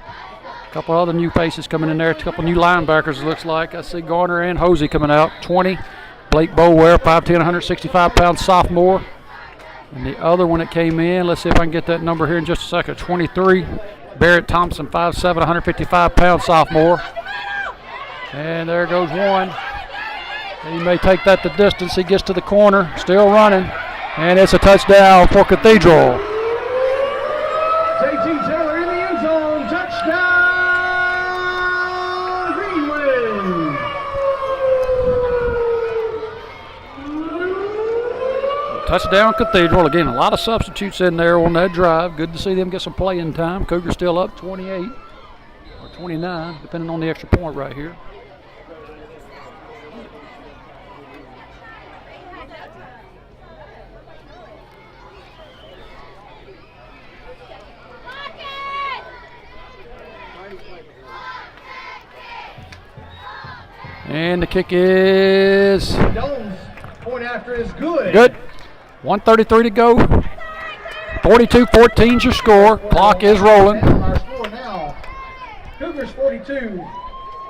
couple other new faces coming in there. A couple new linebackers, it looks like. I see Garner and Hosey coming out. 20, Blake Boware, 5'10", 165-pound sophomore. And the other one that came in, let's see if I can get that number here in just a second. 23, Barrett Thompson, 5'7", 155-pound sophomore. And there goes one. He may take that the distance. He gets to the corner, still running. And it's a touchdown for Cathedral. JT Taylor in the end zone. Touchdown, Greenway. Touchdown Cathedral. Again, a lot of substitutes in there on that drive. Good to see them get some playing time. Cougars still up 28 or 29, depending on the extra point right here. And the kick is Jones, point after is good. good. 1:33 to go. 42-14's your score. Clock is rolling. Our score now. Cougars 42,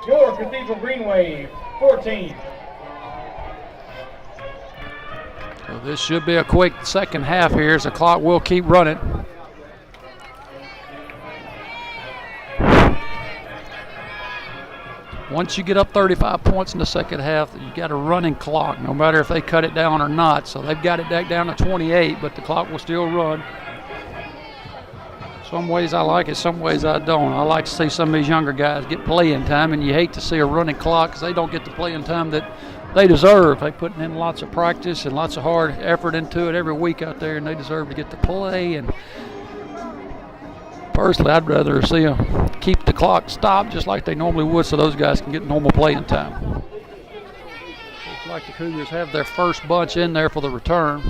your Cathedral Greenway 14. So this should be a quick second half here as the clock will keep running. Once you get up 35 points in the second half, you got a running clock, no matter if they cut it down or not. So they've got it back down to 28, but the clock will still run. Some ways I like it, some ways I don't. I like to see some of these younger guys get playing time, and you hate to see a running clock because they don't get the playing time that they deserve. They're putting in lots of practice and lots of hard effort into it every week out there, and they deserve to get to play. And personally, I'd rather see them keep the clock stopped just like they normally would so those guys can get normal playing time. Looks like the Cougars have their first bunch in there for the return.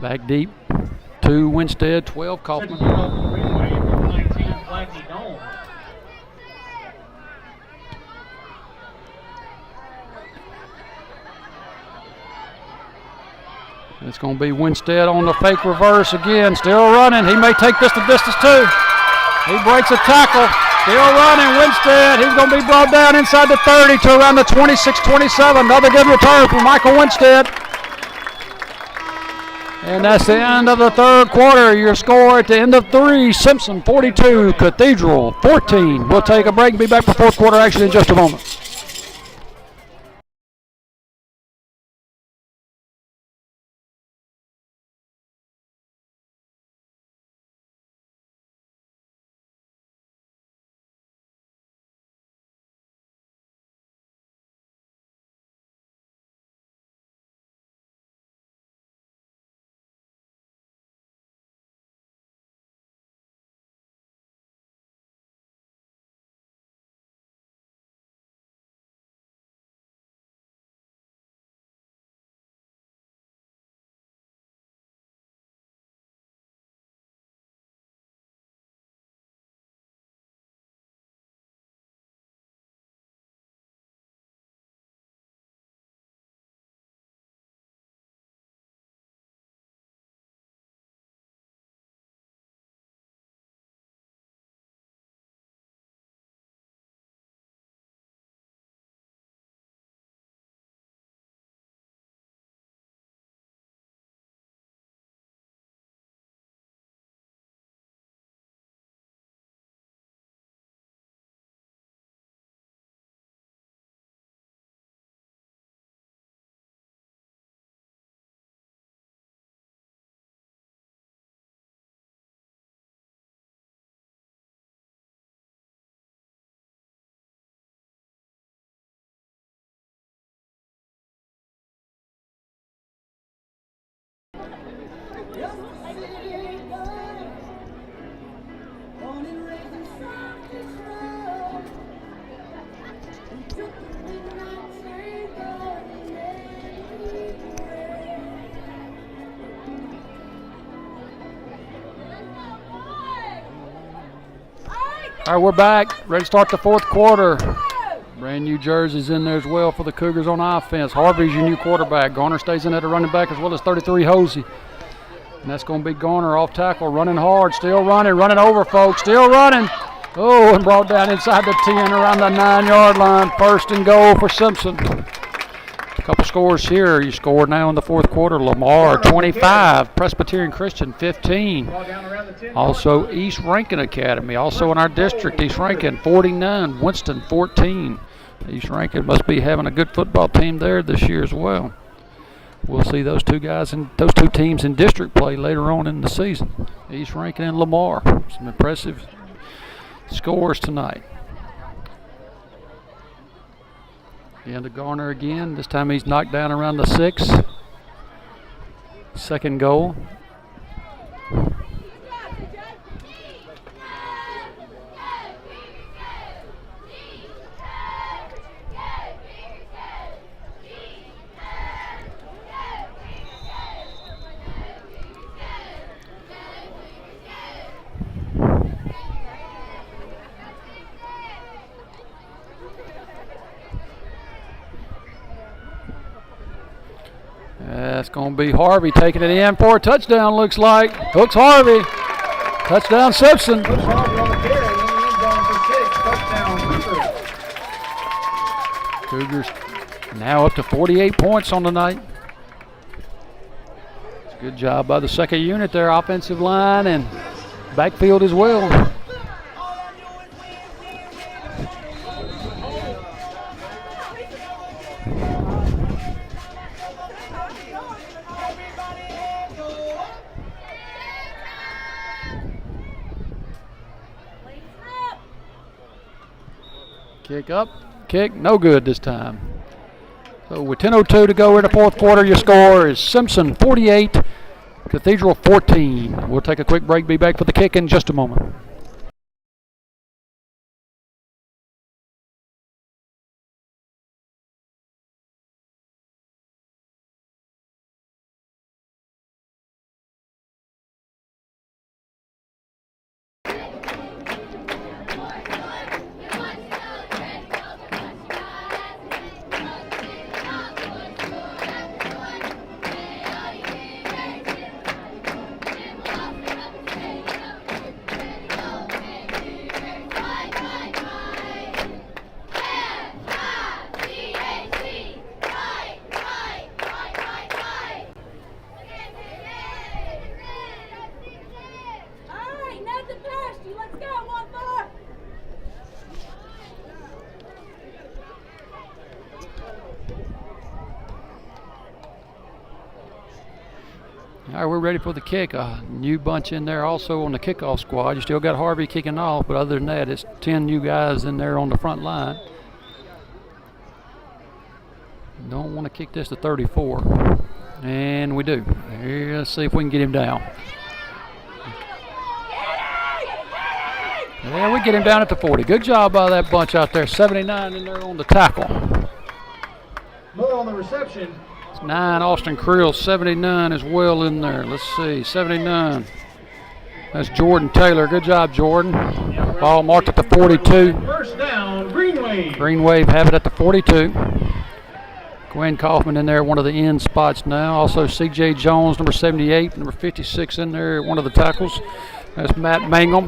Back deep, 2 Winstead, 12 Kaufman. It's going to be Winstead on the fake reverse again, still running. He may take this the distance too. He breaks a tackle. Still running, Winstead. He's going to be brought down inside the 30 to around the 26-27. Another good return from Michael Winstead. And that's the end of the third quarter. Your score at the end of 3, Simpson 42, Cathedral 14. We'll take a break and be back for fourth quarter action in just a moment. All right, we're back. Ready to start the fourth quarter. Brand new jerseys in there as well for the Cougars on offense. Harvey's your new quarterback. Garner stays in at a running back as well as 33 Hosey. And that's going to be Garner off tackle, running hard, still running over, folks, still running. Oh, and brought down inside the 10 around the 9-yard line. First and goal for Simpson. A couple scores here. You scored now in the fourth quarter. Lamar 25, Presbyterian Christian 15. Also East Rankin Academy, also in our district. East Rankin 49, Winston 14. East Rankin must be having a good football team there this year as well. We'll see those two teams in district play later on in the season. East Rankin and Lamar. Some impressive scores tonight. And to Garner again. This time he's knocked down around the 6. Second goal. That's going to be Harvey taking it in for a touchdown, looks like. Hooks Harvey. Touchdown Simpson. Hooks Harvey on the carry in the end zone for 6. Touchdown Cougars. Cougars now up to 48 points on the night. It's a good job by the second unit there, offensive line and backfield as well. Kick up, kick, no good this time. So with 10:02 to go in the fourth quarter, your score is Simpson 48, Cathedral 14. We'll take a quick break, be back for the kick in just a moment. All right, we're ready for the kick. A new bunch in there also on the kickoff squad. You still got Harvey kicking off, but other than that, it's 10 new guys in there on the front line. Don't want to kick this to 34. And we do. Here, let's see if we can get him down. Yeah, we get him down at the 40. Good job by that bunch out there. 79 in there on the tackle. More on the reception. 9, Austin Creel, 79 as well in there. Let's see, 79. That's Jordan Taylor. Good job, Jordan. Ball marked at the 42. First down, Green Wave. Green Wave have it at the 42. Gwen Kaufman in there, one of the end spots now. Also C.J. Jones, number 78, number 56 in there, one of the tackles. That's Matt Mangum.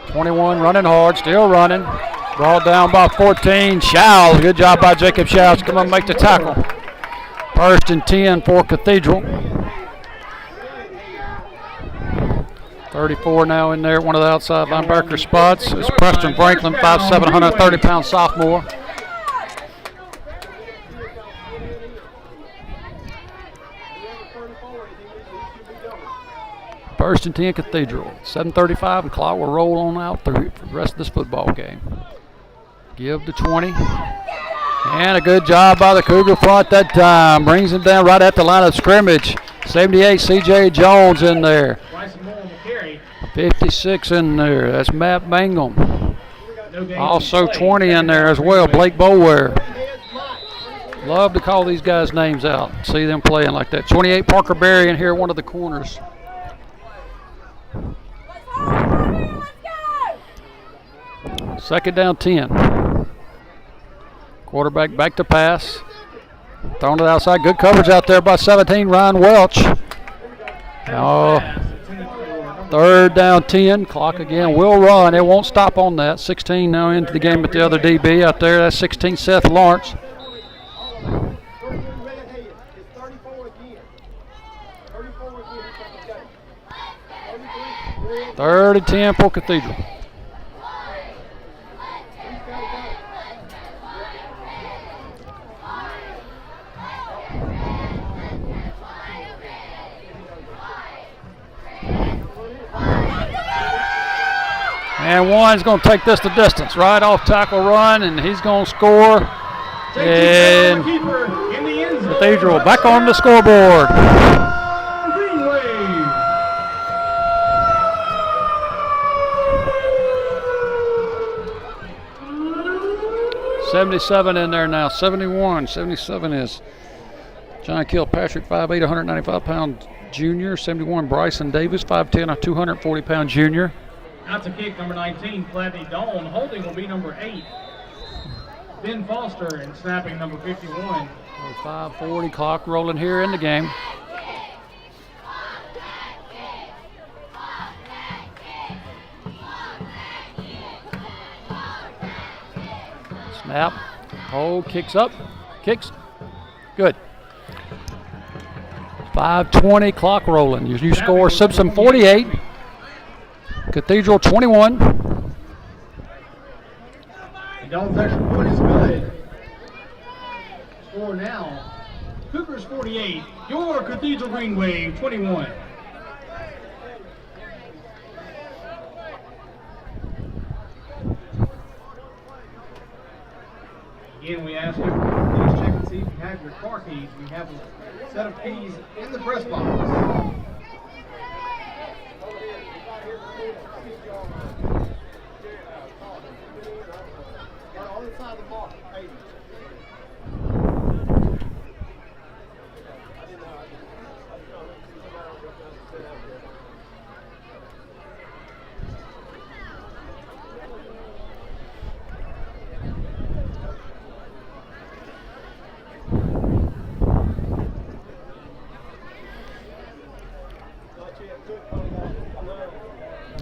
21 running hard, still running. Ball down by 14. Shouts. Good job by Jacob Shouts. Come on, make the tackle. First and 10 for Cathedral. 34 now in there, one of the outside linebacker spots. It's Preston Franklin, 5'7", 130-pound sophomore. First and 10 Cathedral. 7:35 and clock will roll on out through for the rest of this football game. Give to 20. And a good job by the Cougar front that time. Brings him down right at the line of scrimmage. 78 C.J. Jones in there. 56 in there. That's Matt Mangum. Also 20 in there as well. Blake Bower. Love to call these guys' names out. See them playing like that. 28 Parker Berry in here, one of the corners. Second down 10. Quarterback back to pass. Thrown to the outside. Good coverage out there by 17, Ryan Welch. Oh, third down 10. Clock again will run. It won't stop on that. 16 now into the game with the other DB out there. That's 16 Seth Lawrence. Third and 10 for Cathedral. And one's going to take this the distance. Right off tackle run, and he's going to score. And Cathedral back on the scoreboard. 77 in there now. 71. 77 is John Kilpatrick, 5'8", 195-pound junior. 71, Bryson Davis, 5'10", a 240-pound junior. Out to kick, number 19, Gladney Dawn. Holding will be number 8, Ben Foster, and snapping number 51. 5:40 clock rolling here in the game. Snap. Oh, kicks up. Kicks. Good. 5:20 clock rolling. Your new score, Simpson 48. Cathedral 21. Dawn's extra point is good. Score now, Cougars 48, your Cathedral Green Wave 21. Again, we ask you, please check and see if you have your car keys. We have a set of keys in the press box.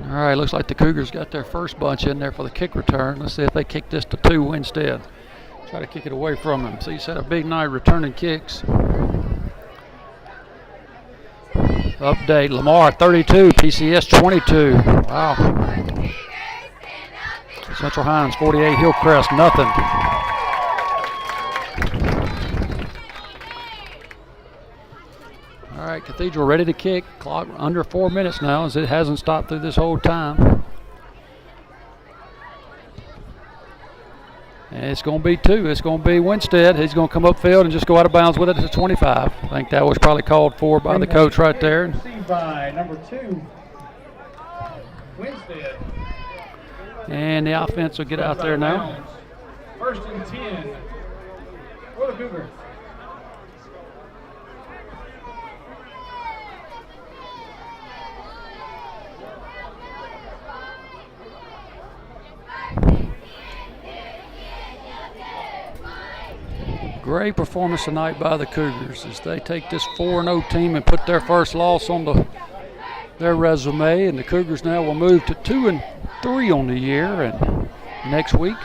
All right, looks like the Cougars got their first bunch in there for the kick return. Let's see if they kick this to 2 instead. Try to kick it away from them. So you said a big night returning kicks. Update, Lamar 32, PCS 22. Wow. Central Hines 48, Hillcrest nothing. right, Cathedral ready to kick. Clock under 4 minutes now, as it hasn't stopped through this whole time. And it's going to be 2. It's going to be Winstead. He's going to come upfield and just go out of bounds with it to 25. I think that was probably called for by the coach right there. Received by number 2, Winstead. And the offense will get out there now. 1st and 10 for the Cougars. Great performance tonight by the Cougars as they take this 4-0 team and put their first loss on their resume, and the Cougars now will move to 2-3 on the year. And next week,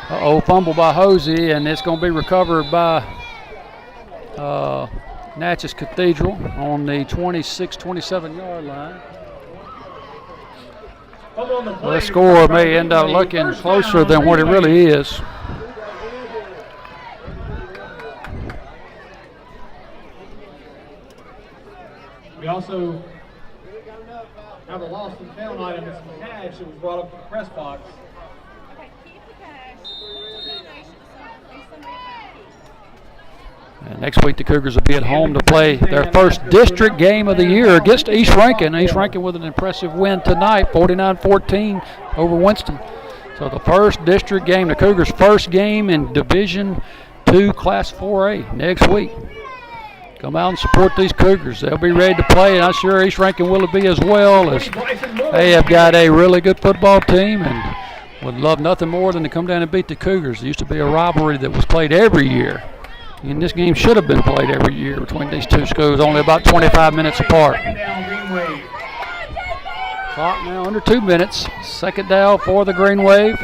fumble by Hosey, and it's going to be recovered by Natchez Cathedral on the 26-27 yard line. The score may end up looking closer than what it really is. We also have a lost and found item. It's some cash that was brought up to the press box. Okay, keep the cash. Put the donation aside in case somebody finds it. And next week the Cougars will be at home to play their first district game of the year against East Rankin. East Rankin with an impressive win tonight, 49-14 over Winston. So the first district game, the Cougars' first game in Division II Class 4A next week. Come out and support these Cougars. They'll be ready to play, and I'm sure East Rankin will be as well, as they have got a really good football team and would love nothing more than to come down and beat the Cougars. There used to be a rivalry that was played every year, and this game should have been played every year between these two schools, only about 25 minutes apart. Clock now under 2 minutes. Second down for the Green Wave.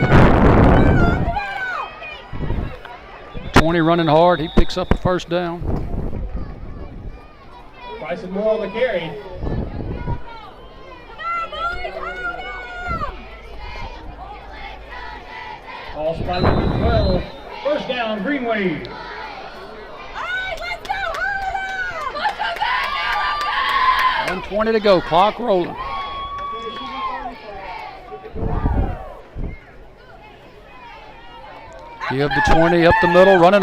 20 running hard. He picks up a first down. Bryson Moore on the carry. All spotted at 12. First down, Green Wave. Alright, let's go, hold on! 1:20 to go, clock rolling. Give the 20 up the middle, running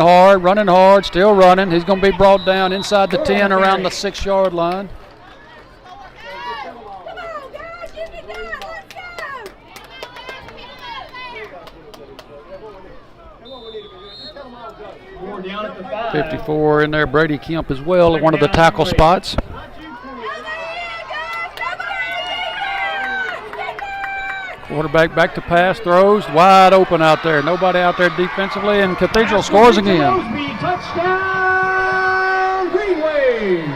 hard, still running. He's going to be brought down inside the 10 around the 6-yard line. Come on, guys, you can do it, let's go! Moore down at the 5. 54 in there, Brady Kemp as well at one of the tackle spots. Quarterback back to pass, throws, wide open out there. Nobody out there defensively, and Cathedral scores again. Touchdown, Green Wave.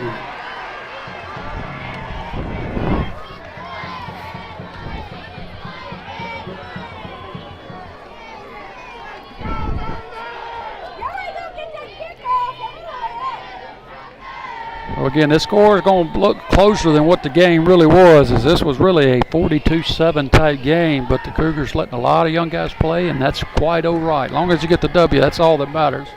Well, again, this score is going to look closer than what the game really was, as this was really a 42-7 type game, but the Cougars letting a lot of young guys play, and that's quite all right. As long as you get the W, that's all that matters.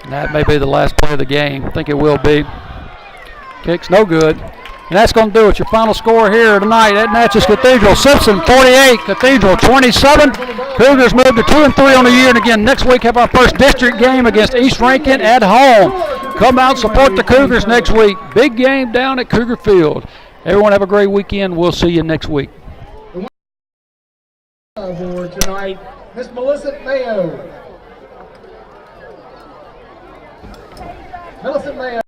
And that may be the last play of the game. I think it will be. Kick's no good. And that's going to do it. Your final score here tonight at Natchez Cathedral. Simpson 48, Cathedral 27. Cougars move to 2-3 on the year. And again, next week have our first district game against East Rankin at home. Come out, support the Cougars next week. Big game down at Cougar Field. Everyone have a great weekend. We'll see you next week. Board tonight, Miss Melissa Mayo. Millicent Mayo.